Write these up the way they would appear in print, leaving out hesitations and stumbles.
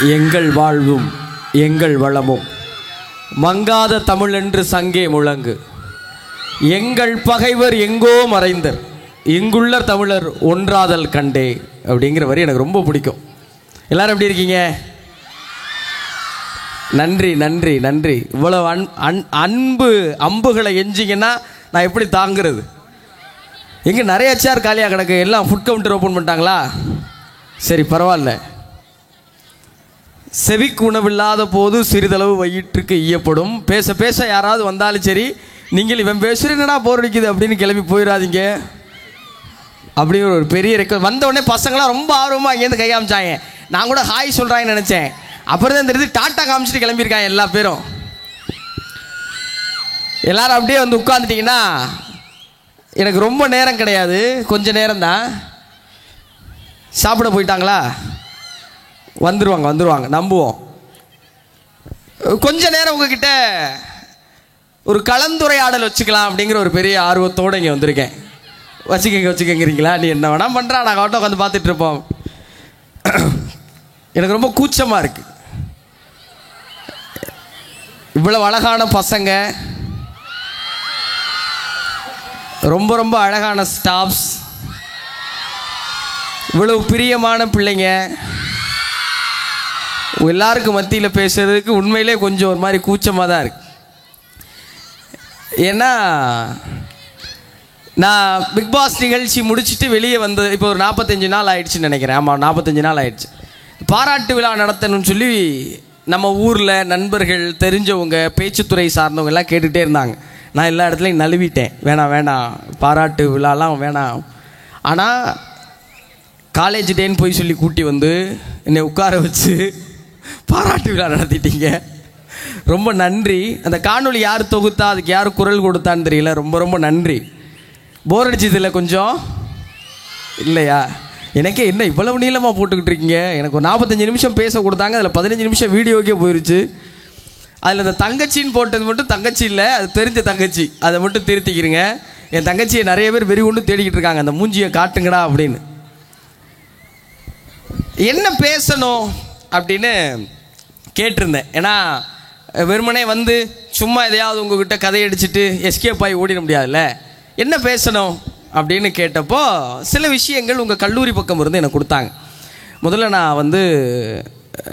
எங்கள் வாழ்வும் எங்கள் வளமும் மங்காத தமிழ் என்று சங்கே முழங்கு. எங்கள் பகைவர் எங்கோ மறைந்தர், இங்குள்ள தமிழர் ஒன்றாதல் கண்டே அப்படிங்கிற வரி எனக்கு ரொம்ப பிடிக்கும். எல்லாரும் எப்படி இருக்கீங்க? நன்றி நன்றி நன்றி. இவ்வளவு அன்பு அம்புகளை எஞ்சிங்கன்னா நான் எப்படி தாங்கிறது? எங்கே நிறைய சேர் காலியாக கிடக்கு, எல்லாம் ஃபுட் கவுண்டர் ஓப்பன் பண்ணிட்டாங்களா? சரி பரவாயில்ல. செவிக்கு உணவில்லாத போது சிறிதளவு வயிற்றுக்கு ஈயப்படும். பேச பேச யாராவது வந்தாலும் சரி, நீங்கள் இவன் பேசுறீங்கடா போர் அடிக்குது அப்படின்னு கிளம்பி போயிடாதீங்க. அப்படிங்கிற ஒரு பெரிய ரெக்வஸ்ட். வந்தவுடனே பசங்களாம் ரொம்ப ஆர்வமாக இங்கேருந்து கை காமிச்சாங்க. நான் கூட ஹாய் சொல்கிறாங்கன்னு நினச்சேன். அப்புறம் தான் தெரியுது டாட்டா காமிச்சிட்டு கிளம்பியிருக்காங்க எல்லா பேரும். எல்லாரும் அப்படியே வந்து உட்காந்துட்டிங்கன்னா எனக்கு ரொம்ப நேரம் கிடையாது, கொஞ்சம் நேரம் தான். சாப்பிட போயிட்டாங்களா? வந்துடுவாங்க வந்துடுவாங்க, நம்புவோம். கொஞ்ச நேரம் உங்ககிட்ட ஒரு கலந்துரையாடல் வச்சுக்கலாம் அப்படிங்கிற ஒரு பெரிய ஆர்வத்தோடு இங்கே வந்திருக்கேன். வச்சுக்கங்கிறீங்களா? நீ என்ன வேணா பண்ணுறா, நாங்கள் ஆட்டோ உட்காந்து பார்த்துட்டு இருப்போம். எனக்கு ரொம்ப கூச்சமாக இருக்குது. இவ்வளவு அழகான பசங்க, ரொம்ப ரொம்ப அழகான ஸ்டாஃப்ஸ், இவ்வளவு பிரியமான பிள்ளைங்க, எல்லாருக்கும் மத்தியில் பேசுறதுக்கு உண்மையிலே கொஞ்சம் ஒரு மாதிரி கூச்சமாக தான் இருக்கு. ஏன்னா நான் பிக் பாஸ் நிகழ்ச்சி முடிச்சுட்டு வெளியே வந்து இப்போ ஒரு 45 நாள் ஆயிடுச்சுன்னு நினைக்கிறேன். ஆமாம், 45 நாள் ஆயிடுச்சு. பாராட்டு விழா நடத்தணும்னு சொல்லி நம்ம ஊரில் நண்பர்கள், தெரிஞ்சவங்க, பேச்சுத்துறை சார்ந்தவங்க எல்லாம் கேட்டுகிட்டே இருந்தாங்க. நான் எல்லா இடத்துலையும் நழுவிட்டேன். வேணாம் வேணாம், பாராட்டு விழாலாம் வேணாம். ஆனால் காலேஜ் டேன்னு போய் சொல்லி கூட்டி வந்து என்னை உட்கார வச்சு பாராட்டு விழா நடத்திட்டீங்க. ரொம்ப நன்றி. அந்த காணொலி யார் தொகுத்தா, அதுக்கு யார் குரல் கொடுத்தான்னு தெரியல. ரொம்ப ரொம்ப நன்றி. போர் அடிச்சதில்ல கொஞ்சம்? இல்லையா? எனக்கே என்ன இவ்வளவு நீளமாக போட்டுக்கிட்டு இருக்கீங்க. எனக்கு ஒரு 45 நிமிஷம் பேச கொடுத்தாங்க, அதில் 15 நிமிஷம் வீடியோக்கே போயிடுச்சு. அதில் அந்த தங்கச்சின்னு போட்டது மட்டும் தங்கச்சி இல்லை, அது தெரிஞ்ச தங்கச்சி. அதை மட்டும் திருத்திக்கிறீங்க. என் தங்கச்சியை நிறைய பேர் வெறி கொண்டு தேடிக்கிட்டு இருக்காங்க, அந்த மூஞ்சியை காட்டுங்கடா அப்படின்னு. என்ன பேசணும் அப்படின்னு கேட்டிருந்தேன். ஏன்னா வெறுமனே வந்து சும்மா எதையாவது உங்ககிட்ட கதையடிச்சிட்டு எஸ்கேப் ஆகி ஓடிட முடியாதுல்ல. என்ன பேசணும் அப்படின்னு கேட்டப்போ சில விஷயங்கள் உங்கள் கல்லூரி பக்கம் இருந்து எனக்கு கொடுத்தாங்க. முதல்ல நான் வந்து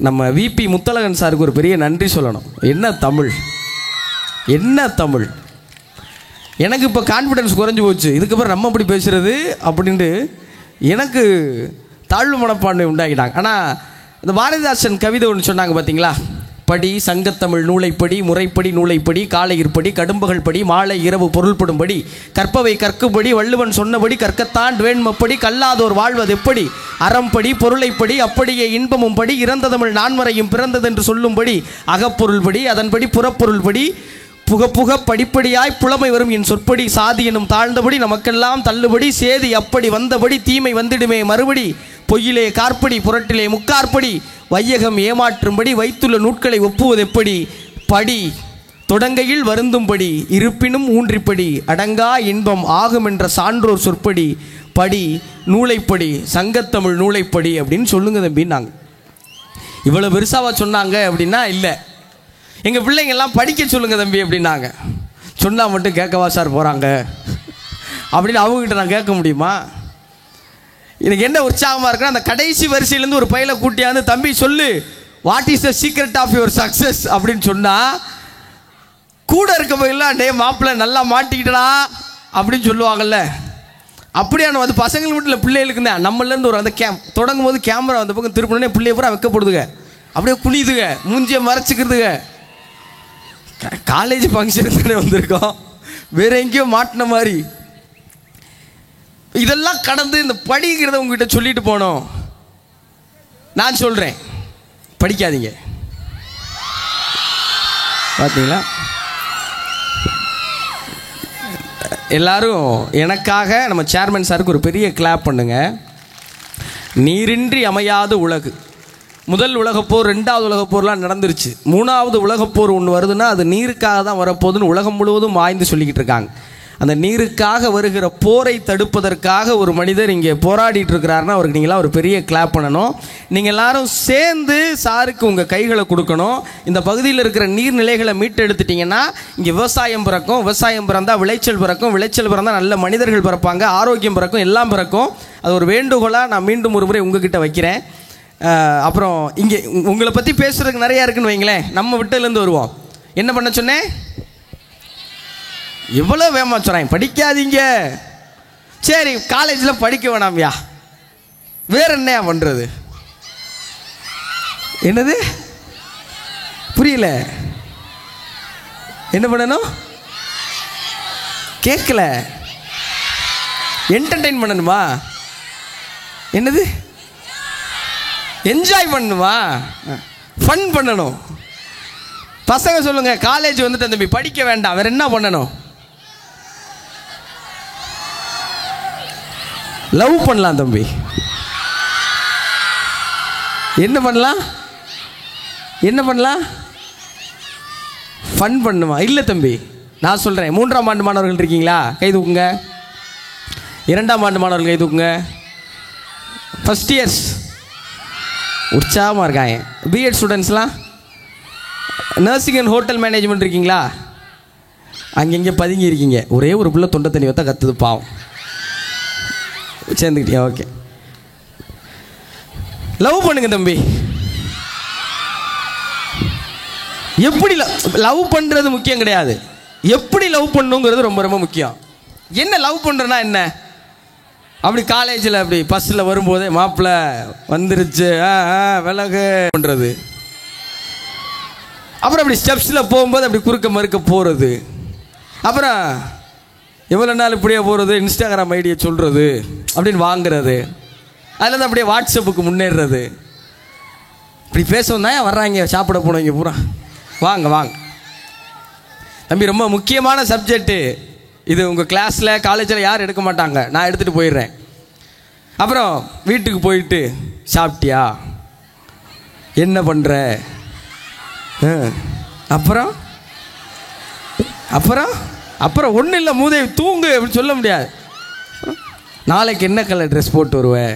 நம்ம விபி முத்தழகன் சாருக்கு ஒரு பெரிய நன்றி சொல்லணும். என்ன தமிழ், என்ன தமிழ். எனக்கு இப்போ கான்ஃபிடன்ஸ் குறைஞ்சி போச்சு. இதுக்கப்புறம் நம்ம அப்படி பேசுகிறது அப்படின்ட்டு எனக்கு தாழ்வு மனப்பான்மை உண்டாகிட்டாங்க. ஆனால் இந்த பாரதிதாசன் கவிதை ஒன்று சொன்னாங்க பார்த்தீங்களா? படி சங்கத்தமிழ் நூலைப்படி, முறைப்படி நூலைப்படி, காலையிற்படி, கடும்பகல் படி, மாலை இரவு பொருள்படும்படி, கற்பவை கற்கும்படி, வள்ளுவன் சொன்னபடி கற்கத்தான் வேண்மப்படி, கல்லாதோர் வாழ்வது எப்படி, அறம்படி பொருளைப்படி, அப்படியே இன்பமும் படி, இறந்த தமிழ் நான்மறையும் பிறந்ததென்று சொல்லும்படி, அகப்பொருள்படி, அதன்படி புறப்பொருள்படி, புக புக படிப்படியாய் புலமை வரும் என் சொற்படி, சாதி எனும் தாழ்ந்தபடி நமக்கெல்லாம் தள்ளுபடி, சேதி அப்படி வந்தபடி தீமை வந்திடுமே மறுபடி, பொய்யிலே கார்படி புரட்டிலே முக்கார்படி, வையகம் ஏமாற்றும்படி வைத்துள்ள நூட்களை ஒப்புவது எப்படி, படி தொடங்கையில் வருந்தும்படி இருப்பினும் ஊன்றிப்படி, அடங்கா இன்பம் ஆகும் என்ற சான்றோர் சொற்படி, படி நூலைப்படி சங்கத்தமிழ் நூலைப்படி அப்படின்னு சொல்லுங்க தம்பின்னாங்க. இவ்வளோ பெருசாவா சொன்னாங்க அப்படின்னா இல்லை, எங்கள் பிள்ளைங்கள்லாம் படிக்க சொல்லுங்க தம்பி அப்படின்னாங்க. சொன்னால் மட்டும் கேட்கவா சார் போகிறாங்க அப்படின்னு அவங்ககிட்ட நான் கேட்க முடியுமா? எனக்கு என்ன உற்சாகமாக இருக்குன்னா, அந்த கடைசி வரிசையிலேருந்து ஒரு பையலை கூட்டியாந்து தம்பி சொல்லு what is the secret of your success அப்படின்னு சொன்னால் கூட இருக்க போயெல்லாம் டே மாப்பிள்ளை நல்லா மாட்டிக்கிட்டடா அப்படின்னு சொல்லுவாங்கல்ல. அப்படியான அது பசங்களுக்கு மட்டும் இல்லை, பிள்ளைகளுக்கு தான். நம்மளேருந்து ஒரு அந்த தொடங்கும் போது கேமரா அந்த பக்கம் திருப்பினே பிள்ளைய பூரா வைக்கப்படுதுங்க, அப்படியே குனிதுங்க, மூஞ்சியை மறைச்சிக்கிறதுங்க. காலேஜ் ஃபங்க்ஷன் தானே வந்திருக்கோம், வேற எங்கேயோ மாட்டின மாதிரி. இதெல்லாம் கடந்து இந்த படிக்கிறத உங்ககிட்ட சொல்லிட்டு போனோம். நான் சொல்கிறேன், படிக்காதீங்க. பார்த்தீங்களா? எல்லாரும் எனக்காக நம்ம சேர்மன் சாருக்கு ஒரு பெரிய கிளாப் பண்ணுங்க. நீரின்றி அமையாத உலகு. முதல் உலகப்போர், 2வது உலகப்போர்லாம் நடந்துருச்சு. 3வது உலகப்போர் ஒன்று வருதுன்னா அது நீருக்காக தான் வரப்போகுதுன்னு உலகம் முழுவதும் ஆய்ந்து சொல்லிக்கிட்டு இருக்காங்க. அந்த நீருக்காக வருகிற போரை தடுப்பதற்காக ஒரு மனிதர் இங்கே போராடிட்டு இருக்கிறாருன்னா அவருக்கு நீங்களாம் ஒரு பெரிய கிளாப் பண்ணணும். நீங்கள் எல்லாரும் சேர்ந்து சாருக்கு உங்கள் கைகளை கொடுக்கணும். இந்த பகுதியில் இருக்கிற நீர்நிலைகளை மீட்டெடுத்துட்டிங்கன்னா இங்கே விவசாயம் பிறக்கும், விவசாயம் பிறந்தால் விளைச்சல் பிறக்கும், விளைச்சல் பிறந்தால் நல்ல மனிதர்கள் பிறப்பாங்க, ஆரோக்கியம் பிறக்கும், எல்லாம் பிறக்கும். அது ஒரு வேண்டுகோளாக நான் மீண்டும் ஒரு முறை உங்ககிட்ட வைக்கிறேன். அப்புறம் இங்கே உங்களை பற்றி பேசுகிறதுக்கு நிறையா இருக்குன்னு வைங்களேன். நம்ம விட்டுலேருந்து வருவோம். என்ன பண்ண சொன்னேன்? எவ்வளோ வேகமாக சொல்கிறாங்க, படிக்காதீங்க. சரி, காலேஜில் படிக்க வேணாம்யா, வேற என்னையா பண்ணுறது? என்னது புரியல? என்ன பண்ணணும்? கேட்கல. என்டர்டெயின் பண்ணணுமா? என்னது? என்ஜாய் பண்ணணுமா? ஃபன் பண்ணணும். பசங்க சொல்லுங்க, காலேஜ் வந்துட்டு தம்பி படிக்க வேண்டாம், வேற என்ன பண்ணணும்? லவ் பண்ணலாம் தம்பி. என்ன பண்ணலாம்? என்ன பண்ணலாம்? ஃபன் பண்ணுமா? இல்லை தம்பி, நான் சொல்கிறேன். 3ஆம் ஆண்டு மாணவர்கள் இருக்கீங்களா? கை தூக்குங்க. 2ஆம் ஆண்டு மாணவர்கள் கை தூக்குங்க. ஃபஸ்ட் இயர்ஸ் உற்சாகமாக இருக்காங்க. பிஎட் ஸ்டூடெண்ட்ஸ்லாம், நர்சிங் அண்ட் ஹோட்டல் மேனேஜ்மெண்ட் இருக்கீங்களா? அங்கங்கே பதுங்கி இருக்கீங்க. ஒரே ஒரு பிள்ளை தொண்டை தண்ணி வைத்தா கற்றுது, பாவம். சேர்ந்துக்கிட்டியா? ஓகே. லவ் பண்ணுங்க தம்பி. எப்படி லவ் பண்ணுறது முக்கியம் கிடையாது, எப்படி லவ் பண்ணுங்கிறது ரொம்ப ரொம்ப முக்கியம். என்ன லவ் பண்ணுறேன்னா என்ன? அப்படி காலேஜில் அப்படி பஸ்ஸில் வரும்போதே மாப்பிள்ளை வந்துருச்சு விலகு பண்ணுறது. அப்புறம் அப்படி ஸ்டெப்ஸில் போகும்போது அப்படி குறுக்க மறுக்க போகிறது. அப்புறம் எவ்வளோ நாள் இப்படியே போகிறது, இன்ஸ்டாகிராம் ஐடியை சொல்கிறது, அப்படின்னு வாங்குறது. அதுலேருந்து அப்படியே வாட்ஸ்அப்புக்கு முன்னேறது. இப்படி பேசவும் தான் வர்றாங்க, சாப்பிட போனவங்க பூரா. வாங்க வாங்க தம்பி, ரொம்ப முக்கியமான சப்ஜெக்டு இது. உங்கள் கிளாஸில் காலேஜில் யாரும் எடுக்க மாட்டாங்க, நான் எடுத்துகிட்டு போயிடுறேன். அப்புறம் வீட்டுக்கு போயிட்டு சாப்பிட்டியா, என்ன பண்ணுற, அப்புறம் அப்புறம் அப்புறம் ஒன்றும் இல்லை, மூதை தூங்கு அப்படின்னு சொல்ல முடியாது. நாளைக்கு என்ன கலர் ட்ரெஸ் போட்டு வருவேன்,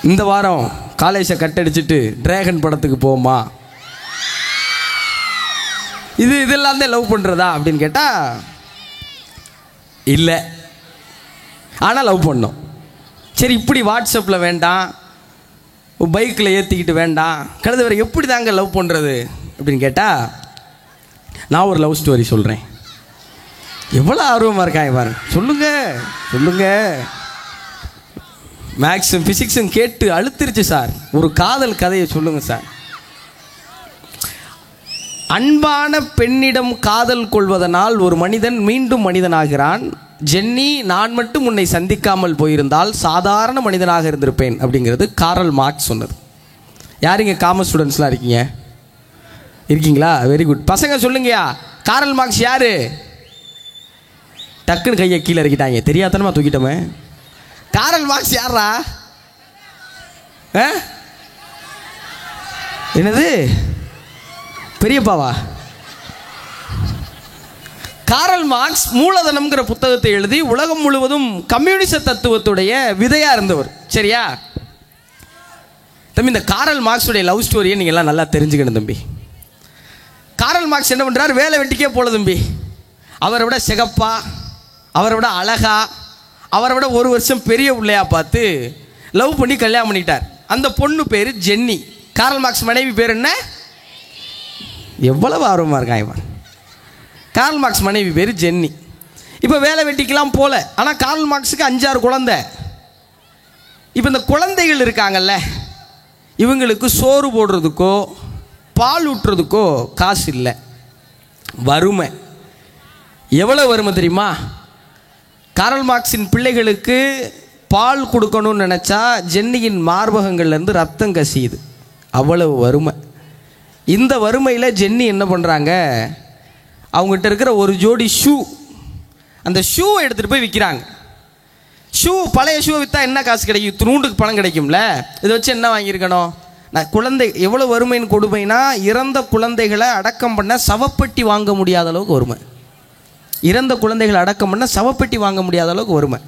இந்த வாரம் காலேஜை கட்டடிச்சிட்டு டிராகன் படத்துக்கு போமா, இதெல்லாம் தான் லவ் பண்ணுறதா அப்படின்னு கேட்டால் இல்லை. ஆனால் லவ் பண்ணோம். சரி, இப்படி வாட்ஸ்அப்பில் வேண்டாம், பைக்கில் ஏற்றிக்கிட்டு வேண்டாம், கழுத வேறு எப்படி தாங்க லவ் பண்ணுறது அப்படின்னு கேட்டால் நான் ஒரு லவ் ஸ்டோரி சொல்கிறேன். எவ்வளோ ஆர்வமாக இருக்காங்க பாருங்க. சொல்லுங்கள் சொல்லுங்கள். மேக்ஸும் ஃபிசிக்ஸும் கேட்டு அழுத்திருச்சு சார். ஒரு காதல் கதையை சொல்லுங்கள் சார். அன்பான பெண்ணிடம் காதல் கொள்வதனால் ஒரு மனிதன் மீண்டும் மனிதனாகிறான். ஜென்னி, நான் மட்டும் உன்னை சந்திக்காமல் போயிருந்தால் சாதாரண மனிதனாக இருந்திருப்பேன் அப்படிங்கிறது காரல் மார்க்ஸ் சொன்னது. யார் இங்கே காமர்ஸ் ஸ்டூடெண்ட்ஸ்லாம் இருக்கீங்க? இருக்கீங்களா? Very good. பசங்க சொல்லுங்கயா, காரல் மார்க்ஸ் யாரு? டக்குன்னு கையை கீழே இறக்கிட்டாங்க, தெரியாதனமா தூக்கிட்டோமே. காரல் மார்க்ஸ் யாரா? என்னது பெரியப்பாவா? காரல் மார்க்ஸ் மூலதனம்ங்கிற புத்தகத்தை எழுதி உலகம் முழுவதும் கம்யூனிச தத்துவத்துடைய விதையா இருந்தவர். சரியா தம்பி? இந்த காரல் மார்க்ஸுடைய லவ் ஸ்டோரியை நீங்கள் எல்லாம் நல்லா தெரிஞ்சுக்கணும் தம்பி. காரல் மார்க்ஸ் என்ன பண்ணுறாரு? வேலை வெட்டிக்கே போல தம்பி. அவரை விட சிகப்பா, அவரை விட அழகா, அவரை விட ஒரு வருஷம் பெரிய பிள்ளையா பார்த்து லவ் பண்ணி கல்யாணம் பண்ணிட்டார். அந்த பொண்ணு பேர் ஜென்னி. காரல் மார்க்ஸ் மனைவி பேர் என்ன? எவ்வளவு ஆர்வமாக இருக்கான் இவன். காரல் மார்க்ஸ் மனைவி பேர் ஜென்னி. இப்போ வேலை வெட்டிக்கலாம் போல. ஆனால் காரல் மார்க்ஸுக்கு 5-6 குழந்தை. இப்போ இந்த குழந்தைகள் இருக்காங்கல்ல, இவங்களுக்கு சோறு போடுறதுக்கோ பால் ஊட்டுறதுக்கோ காசு இல்லை. வறுமை. எவ்வளோ வறுமை தெரியுமா? காரல் மார்க்ஸின் பிள்ளைகளுக்கு பால் கொடுக்கணும்னு நினச்சா ஜென்னியின் மார்பகங்கள்லேருந்து ரத்தம் கசியுது. அவ்வளவு வறுமை. இந்த வறுமையில் ஜென்னி என்ன பண்ணுறாங்க, அவங்ககிட்ட இருக்கிற ஒரு ஜோடி ஷூ, அந்த ஷூவை எடுத்துகிட்டு போய் விற்கிறாங்க. ஷூ, பழைய ஷூவை விற்றா என்ன காசு கிடைக்கும்? துணுண்டுக்கு பணம் கிடைக்கும்ல. இதை வச்சு என்ன வாங்கியிருக்கணும்? நான் குழந்தை எவ்வளோ வறுமைன்னு கொடுமைனா, இறந்த குழந்தைகளை அடக்கம் பண்ண சவப்பெட்டி வாங்க முடியாத அளவுக்கு வறுமை. இறந்த குழந்தைகள் அடக்கம் பண்ண சவப்பெட்டி வாங்க முடியாத அளவுக்கு வறுமை.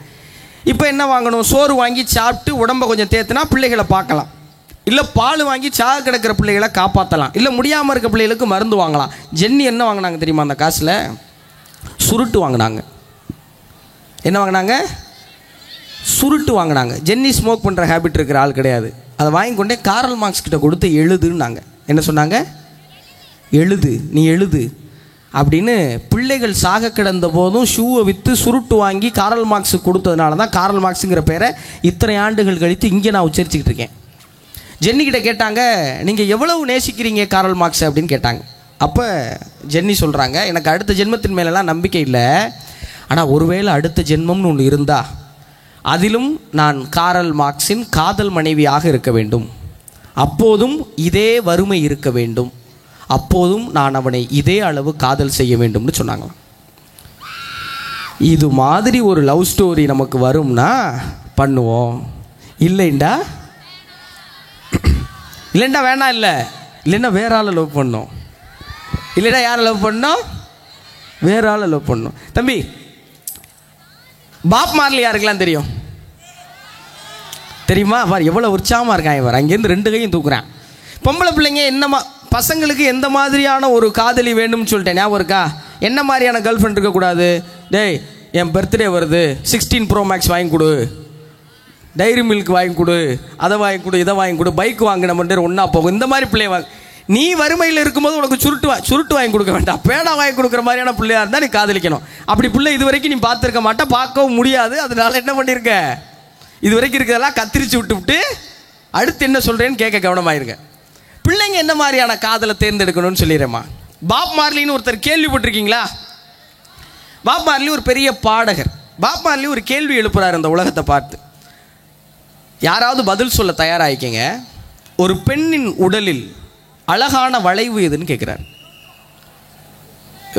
இப்போ என்ன வாங்கணும்? சோறு வாங்கி சாப்பிட்டு உடம்பை கொஞ்சம் தேத்துனா பிள்ளைகளை பார்க்கலாம், இல்லை பால் வாங்கி சாக கிடக்கிற பிள்ளைகளை காப்பாற்றலாம், இல்லை முடியாமல் இருக்க பிள்ளைகளுக்கு மருந்து வாங்கலாம். ஜென்னி என்ன வாங்கினாங்க தெரியுமா? அந்த காசில் சுருட்டு வாங்கினாங்க. என்ன வாங்கினாங்க? சுருட்டு வாங்கினாங்க. ஜென்னி ஸ்மோக் பண்ணுற ஹேபிட் இருக்கிற ஆள் கிடையாது. அதை வாங்கி கொண்டே காரல் மார்க்ஸ் கிட்ட கொடுத்து எழுதுன்னாங்க. என்ன சொன்னாங்க? எழுது, நீ எழுது அப்படின்னு. பிள்ளைகள் சாக கிடந்த போதும் ஷூவை விற்று சுருட்டு வாங்கி காரல் மார்க்ஸுக்கு கொடுத்ததுனால தான் காரல் மார்க்ஸுங்கிற பேரை இத்தனை ஆண்டுகள் கழித்து இங்கே நான் உச்சரிச்சுக்கிட்டு இருக்கேன். ஜென்னிக்கிட்ட கேட்டாங்க, நீங்கள் எவ்வளவு நேசிக்கிறீங்க காரல் மார்க்ஸ் அப்படின்னு கேட்டாங்க. அப்போ ஜென்னி சொல்கிறாங்க, எனக்கு அடுத்த ஜென்மத்தின் மேலெல்லாம் நம்பிக்கை இல்லை, ஆனால் ஒருவேளை அடுத்த ஜென்மம்னு ஒன்று இருந்தா அதிலும் நான் காரல் மார்க்ஸின் காதல் மனைவியாக இருக்க வேண்டும், அப்போதும் இதே வறுமை இருக்க வேண்டும், அப்போதும் நான் அவனை இதே அளவு காதல் செய்ய வேண்டும்னு சொன்னாங்களாம். இது மாதிரி ஒரு லவ் ஸ்டோரி நமக்கு வரும்னா பண்ணுவோம், இல்லைண்டா வேணாம், இல்லைன்னா வேற ஆளை லவ் பண்ணோம், இல்லைன்னா யாரை லவ் பண்ணோம்? வேற ஆளை லவ் பண்ணோம். தம்பி, பாப் மார்லி யாருக்கெல்லாம் தெரியும்? தெரியுமா? பார் எவ்வளோ உற்சாகமாக இருக்கான் இவர், அங்கேருந்து 2 கையும் தூக்குறான். பொம்பளை பிள்ளைங்க என்ன பசங்களுக்கு எந்த மாதிரியான ஒரு காதலி வேணும்னு சொல்லிட்டேன், ஞாபகம் இருக்கா? என்ன மாதிரியான கேர்ள் ஃப்ரெண்ட் இருக்கக்கூடாது? டேய், என் பர்த்டே வருது, 16 Pro Max வாங்கி கொடு, டைரி மில்க் வாங்கி கொடு, அதை வாங்கி கொடு, இதை வாங்கி கொடு, பைக் வாங்க, நம்ம ஒன்றா போகும், இந்த மாதிரி பிள்ளைய வாங்க. நீ வறுமையில் இருக்கும்போது உனக்கு சுருட்டு வாங்கி கொடுக்க வேண்டாம், பேடா வாங்கி கொடுக்குற மாதிரியான பிள்ளையா இருந்தால் நீ காதலிக்கணும். அப்படி பிள்ளை இது வரைக்கும் நீ பார்த்துருக்க மாட்டா, பார்க்கவும் முடியாது. அதனால என்ன பண்ணியிருக்க, இது வரைக்கும் இருக்கிறதெல்லாம் கத்திரிச்சு விட்டு அடுத்து என்ன சொல்கிறேன்னு கேட்க கவனமாயிருங்க. பிள்ளைங்க என்ன மாதிரியான காதலை தேர்ந்தெடுக்கணும்னு சொல்லிடுறேம்மா. பாப் மார்லின்னு ஒருத்தர் கேள்விப்பட்டிருக்கீங்களா? பாப் மார்லி ஒரு பெரிய பாடகர். பாப் மார்லி ஒரு கேள்வி எழுப்புறாரு இந்த உலகத்தை பார்த்து. யாராவது பதில் சொல்ல தயாராகிக்கங்க. ஒரு பெண்ணின் உடலில் அழகான வளைவு எதுன்னு கேட்குறாரு.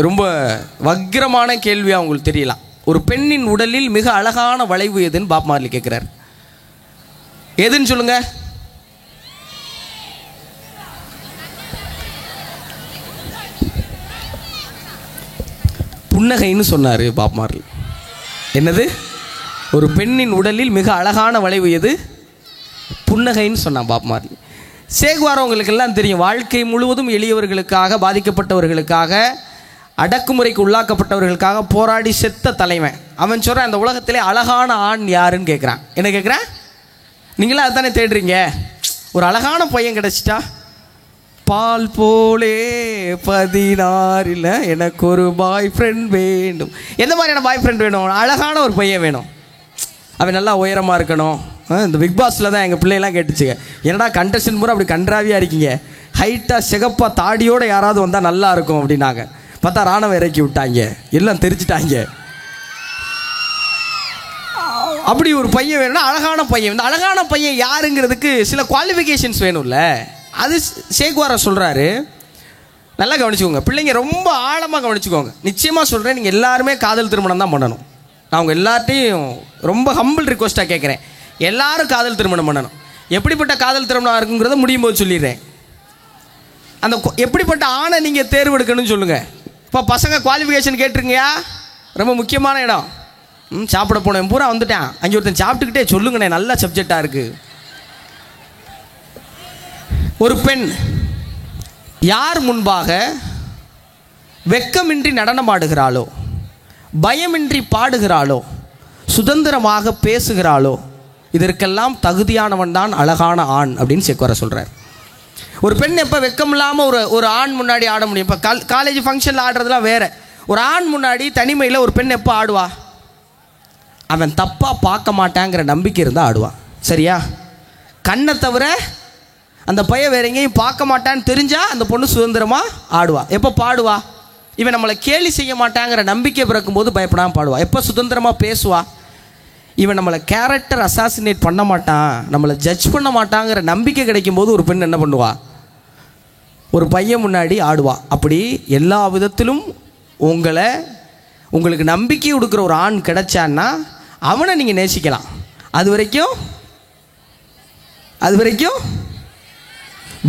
ரொம்ப வக்கிரமான கேள்வியாக உங்களுக்கு தெரியலாம். ஒரு பெண்ணின் உடலில் மிக அழகான வளைவு எதுன்னு பாப் மார்லி கேட்குறாரு. எதுன்னு சொல்லுங்க? புன்னகைன்னு சொன்னார் பாப் மார்லி. என்னது? ஒரு பெண்ணின் உடலில் மிக அழகான வளைவு எது? புன்னகைன்னு சொன்னான் பாப் மார்லி. சேகுவாரா உங்களுக்கு எல்லாம் தெரியும். வாழ்க்கை முழுவதும் எளியவர்களுக்காக, பாதிக்கப்பட்டவர்களுக்காக, அடக்குமுறைக்கு உள்ளாக்கப்பட்டவர்களுக்காக போராடி செத்த தலைவன். அவன் சொல்கிறான், இந்த உலகத்திலே அழகான ஆண் யாருன்னு கேட்குறான். என்ன கேட்குறான்? நீங்களாம் அதுதானே தேடுறீங்க. ஒரு அழகான பையன் கிடச்சிட்டா, பால் போலே 16 எனக்கு ஒரு பாய் ஃப்ரெண்ட் வேண்டும். எந்த மாதிரியான பாய் ஃப்ரெண்ட் வேணும்? அழகான ஒரு பையன் வேணும். அவன் நல்லா உயரமாக இருக்கணும். இந்த பிக் பாஸில் தான் எங்கள் பிள்ளையெல்லாம் கேட்டுச்சுங்க, என்னடா கண்டஸ்டன்ட் பூரா அப்படி கன்றாவியாக இருக்கீங்க, ஹைட்டாக சிகப்பாக தாடியோடு யாராவது வந்தால் நல்லா இருக்கும் அப்படின்னாங்க. பார்த்தா ராணுவ இறக்கி விட்டாங்க, எல்லாம் தெரிச்சிட்டாங்க. அப்படி ஒரு பையன் வேணும்னா அழகான பையன். இந்த அழகான பையன் யாருங்கிறதுக்கு சில குவாலிஃபிகேஷன்ஸ் வேணும்ல. அது சேகுவாரா சொல்கிறாரு. நல்லா கவனிச்சுக்கோங்க பிள்ளைங்க, ரொம்ப ஆழமாக கவனிச்சுக்கோங்க. நிச்சயமாக சொல்கிறேன், நீங்கள் எல்லாருமே காதல் திருமணம் தான் பண்ணணும். நான் உங்கள் எல்லார்ட்டையும் ரொம்ப ஹம்பிள் ரிக்வஸ்ட்டாக கேட்குறேன், எல்லாரும் காதல் திருமணம் பண்ணணும். எப்படிப்பட்ட காதல் திருமணம் இருக்குங்கிறத முடியும் போது சொல்லிடுறேன். அந்த எப்படிப்பட்ட ஆணை நீங்கள் தேர்வெடுக்கணும்னு சொல்லுங்கள். இப்போ பசங்க குவாலிஃபிகேஷன் கேட்டிருங்கயா, ரொம்ப முக்கியமான இடம். சாப்பிட போனேன் பூரா வந்துட்டேன், அங்கே ஒருத்தன் சாப்பிட்டுக்கிட்டே சொல்லுங்கண்ணே, நல்ல சப்ஜெக்டாக இருக்குது. ஒரு பெண் யார் முன்பாக வெட்கமின்றி நடனமாடுகிறாளோ, பயமின்றி பாடுகிறாளோ, சுதந்திரமாக பேசுகிறாளோ, இதற்கெல்லாம் தகுதியானவன் தான் அழகான ஆண் அப்படின்னு சேகுவாரா சொல்கிறார். ஒரு பெண் எப்போ வெட்கம் இல்லாமல் ஒரு ஆண் முன்னாடி ஆட முடியும்? இப்போ காலேஜ் ஃபங்க்ஷனில் ஆடுறதுலாம் வேறு. ஒரு ஆண் முன்னாடி தனிமையில் ஒரு பெண் எப்போ ஆடுவா? அவன் தப்பாக பார்க்க மாட்டாங்கிற நம்பிக்கை இருந்தால் ஆடுவான். சரியா? கண்ணை தவிர அந்த பையன் வேற எங்கேயும் பார்க்க மாட்டான்னு தெரிஞ்சால் அந்த பொண்ணு சுதந்திரமாக ஆடுவா. எப்போ பாடுவா? இவன் நம்மளை கேலி செய்ய மாட்டாங்கிற நம்பிக்கை பிறக்கும்போது பயப்படாமல் பாடுவா. எப்போ சுதந்திரமாக பேசுவா? இவன் நம்மளை கேரக்டர் அசாசினேட் பண்ண மாட்டான், நம்மளை ஜட்ஜ் பண்ண மாட்டாங்கிற நம்பிக்கை கிடைக்கும்போது ஒரு பெண் என்ன பண்ணுவா? ஒரு பையன் முன்னாடி ஆடுவா. அப்படி எல்லா விதத்திலும் உங்களுக்கு நம்பிக்கை கொடுக்குற ஒரு ஆண் கிடைச்சான்னா அவனை நீங்கள் நேசிக்கலாம். அது வரைக்கும்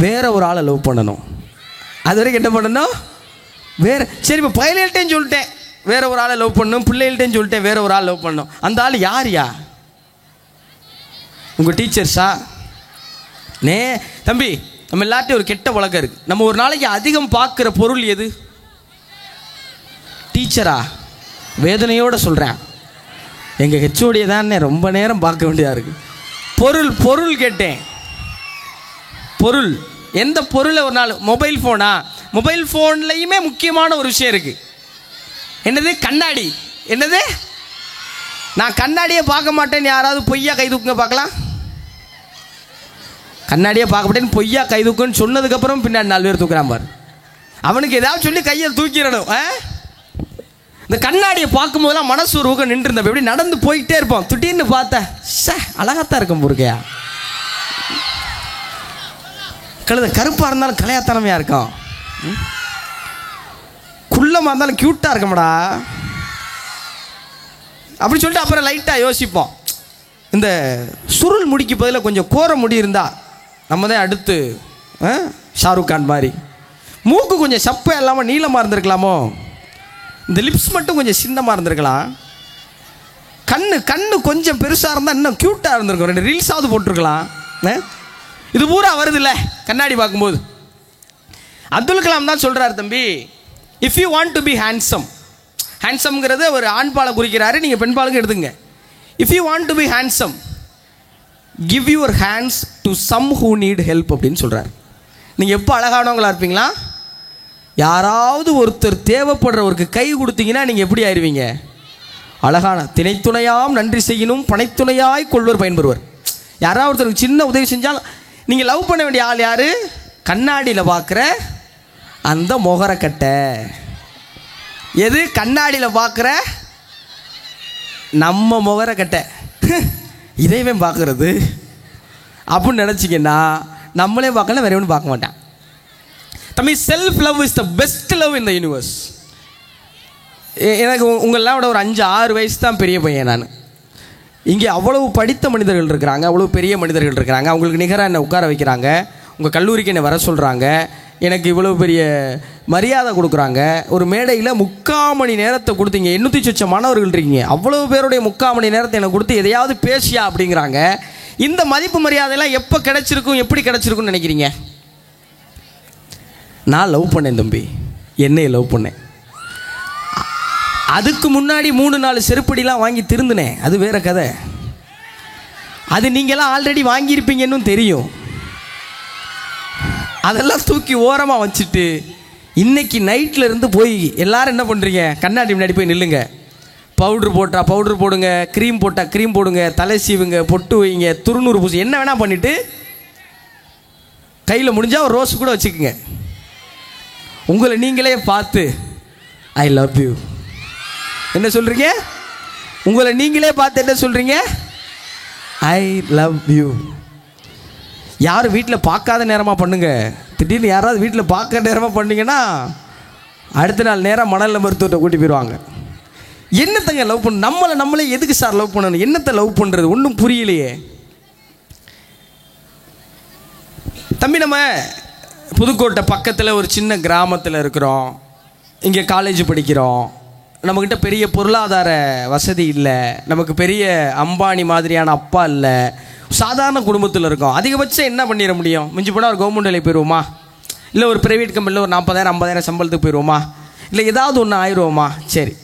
வேற ஒரு ஆளை லவ் பண்ணணும். அது வரைக்கும் என்ன பண்ணணும்? வேற. சரி, இப்போ பைலட்டையும் சொல்லிட்டேன், வேற ஒரு ஆளை லவ் பண்ணும், பிள்ளைகள்கிட்டையும் சொல்லிட்டேன் வேற ஒரு ஆள் லவ் பண்ணும். அந்த ஆள் யார்யா? உங்கள் டீச்சர்ஸா? தம்பி, நம்ம எல்லாத்தையும் ஒரு கெட்ட பழக்கம் இருக்குது. நம்ம ஒரு நாளைக்கு அதிகம் பார்க்குற பொருள் எது? டீச்சரா? வேதனையோடு சொல்கிறேன், எங்கள் ஹெச்ஓடியை தான் ரொம்ப நேரம் பார்க்க வேண்டியதாக இருக்குது. பொருள் கேட்டேன். பொருள், எந்த பொருளை ஒரு நாள்? மொபைல் ஃபோனா? மொபைல் ஃபோன்லையுமே முக்கியமான ஒரு விஷயம் இருக்குது. என்னது? கண்ணாடி. என்னது? நான் கண்ணாடியே பார்க்க மாட்டேன்னு யாராவது பொய்யா கை தூக்குங்க பார்க்கலாம். கண்ணாடியே பார்க்க மாட்டேன்னு பொய்யா கை தூக்குன்னு சொன்னதுக்கப்புறம் பின்னாடி 4 பேர் தூக்குறான் பாரு. அவனுக்கு ஏதாவது சொல்லி கையை தூக்கிடணும். இந்த கண்ணாடியை பார்க்கும்போதெல்லாம் மனசு ஒரு ஊக்கம் நின்று இருந்தப்ப எப்படி நடந்து போயிட்டே இருப்போம். திடீர்னு பார்த்தா அழகாத்தான் இருக்கும் பொருக்கையா. கழுத கருப்பாக இருந்தாலும் கலையாத்தனமையாக இருக்கும், குள்ளமாக இருந்தாலும் க்யூட்டாக இருக்கமாடா அப்படி சொல்லிட்டு அப்புறம் லைட்டாக யோசிப்போம். இந்த சுருள் முடிக்கு பதில் கொஞ்சம் கோர முடி இருந்தால் நம்ம தான் அடுத்து ஷாருக் கான் மாதிரி. மூக்கு கொஞ்சம் சப்பை இல்லாமல் நீளமாக இருந்திருக்கலாமோ, இந்த லிப்ஸ் மட்டும் கொஞ்சம் சின்னமாக இருந்திருக்கலாம். கண்ணு கொஞ்சம் பெருசாக இருந்தால் இன்னும் க்யூட்டாக இருந்திருக்கும், 2 ரீல்ஸாவது போட்டிருக்கலாம். இது பூரா வருது இல்லை கண்ணாடி பார்க்கும்போது. அப்துல் கலாம் தான் சொல்கிறார், தம்பி, if you want to be handsome, ஹேண்ட்ஸம்ங்கிறது ஒரு ஆண்பாலை குறிக்கிறாரு, நீங்கள் பெண்பாலுக்கு எடுத்துங்க. If you want to be handsome, give your hands to some who need help அப்படின்னு சொல்கிறார். நீங்கள் எப்போ அழகானவங்களா இருப்பீங்களா? யாராவது ஒருத்தர் தேவைப்படுறவருக்கு கை கொடுத்தீங்கன்னா நீங்கள் எப்படி ஆயிடுவீங்க? அழகான திணைத்துணையாம் நன்றி செய்யணும் பனைத்துணையாய் கொள்வர் பயன்பெறுவர். யாராவது ஒருத்தருக்கு சின்ன உதவி செஞ்சால் நீங்கள் லவ் பண்ண வேண்டிய ஆள் யார்? கண்ணாடியில் பார்க்குற அந்த முகரக்கட்டை. எது? கண்ணாடியில் பார்க்குற நம்ம முகரக்கட்டை. இதைவே பார்க்குறது அப்படின்னு நினச்சிங்கன்னா நம்மளே பார்க்கல, வேற ஒன்றும் பார்க்க மாட்டான். தம்பி, self love is the best love in the universe. எனக்கு உங்களெல்லாம் விட ஒரு 5-6 வயசு தான் பெரிய பையன் நான். இங்கே அவ்வளவு படித்த மனிதர்கள் இருக்கிறாங்க, அவ்வளோ பெரிய மனிதர்கள் இருக்கிறாங்க. அவங்களுக்கு நிகராக என்னை உட்கார வைக்கிறாங்க, உங்கள் கல்லூரிக்கு என்னை வர சொல்கிறாங்க, எனக்கு இவ்வளோ பெரிய மரியாதை கொடுக்குறாங்க. ஒரு மேடையில் 3/4 மணி நேரத்தை கொடுத்தீங்க, 800 சொச்ச மாணவர்கள் இருக்கீங்க, அவ்வளோ பேருடைய 3/4 மணி நேரத்தை எனக்கு கொடுத்து எதையாவது பேசியா அப்படிங்கிறாங்க. இந்த மதிப்பு மரியாதையெல்லாம் எப்போ கிடைச்சிருக்கும், எப்படி கிடைச்சிருக்குன்னு நினைக்கிறீங்க? நான் லவ் பண்ணேன் தம்பி, என்னையை லவ் பண்ணேன். அதுக்கு முன்னாடி 3-4 செருப்படிலாம் வாங்கி திருந்தினேன், அது வேற கதை. அது நீங்களாம் ஆல்ரெடி வாங்கியிருப்பீங்கன்னு தெரியும். அதெல்லாம் தூக்கி ஓரமாக வச்சுட்டு இன்னைக்கு நைட்டில் இருந்து போய் எல்லாரும் என்ன பண்ணுறீங்க? கண்ணாடி முன்னாடி போய் நில்லுங்க. பவுட்ரு போட்டால் பவுட்ரு போடுங்க, க்ரீம் போட்டால் க்ரீம் போடுங்க, தலை சீவுங்க, பொட்டு வைங்க, துருநூறு பூசி, என்ன வேணால் பண்ணிவிட்டு கையில் முடிஞ்சால் ஒரு ரோஸ் கூட வச்சுக்கோங்க. உங்களை நீங்களே பார்த்து ஐ லவ் யூ என்ன சொல்கிறீங்க? உங்களை நீங்களே பார்த்து என்ன சொல்கிறீங்க? I love you. யாரும் வீட்டில் பார்க்காத நேரமாக பண்ணுங்க. திடீர்னு யாராவது வீட்டில் பார்க்க நேரமாக பண்ணிங்கன்னா அடுத்த நாள் நேரம் மணல் மருத்துவத்தை கூட்டி போயிடுவாங்க. என்னத்தங்க லவ் பண்ண? நம்மளே எதுக்கு சார் லவ் பண்ணணும்? என்னத்தை லவ் பண்ணுறது? ஒன்றும் புரியலையே தம்பி. நம்ம புதுக்கோட்டை பக்கத்தில் ஒரு சின்ன கிராமத்தில் இருக்கிறோம். இங்கே காலேஜ் படிக்கிறோம். நம்மக்கிட்ட பெரிய பொருளாதார வசதி இல்லை, நமக்கு பெரிய அம்பானி மாதிரியான அப்பா இல்லை, சாதாரண குடும்பத்தில் இருக்கோம். அதிகபட்சம் என்ன பண்ணிட முடியும்? மிஞ்சி போனால் ஒரு கவர்மெண்ட் வேலைக்கு போயிடுவோமா, இல்லை ஒரு ப்ரைவேட் கம்பெனியில் ஒரு 40,000-50,000 சம்பளத்துக்கு போயிடுவோமா, இல்லை ஏதாவது ஒன்று ஆயிடுவோமா? சரி,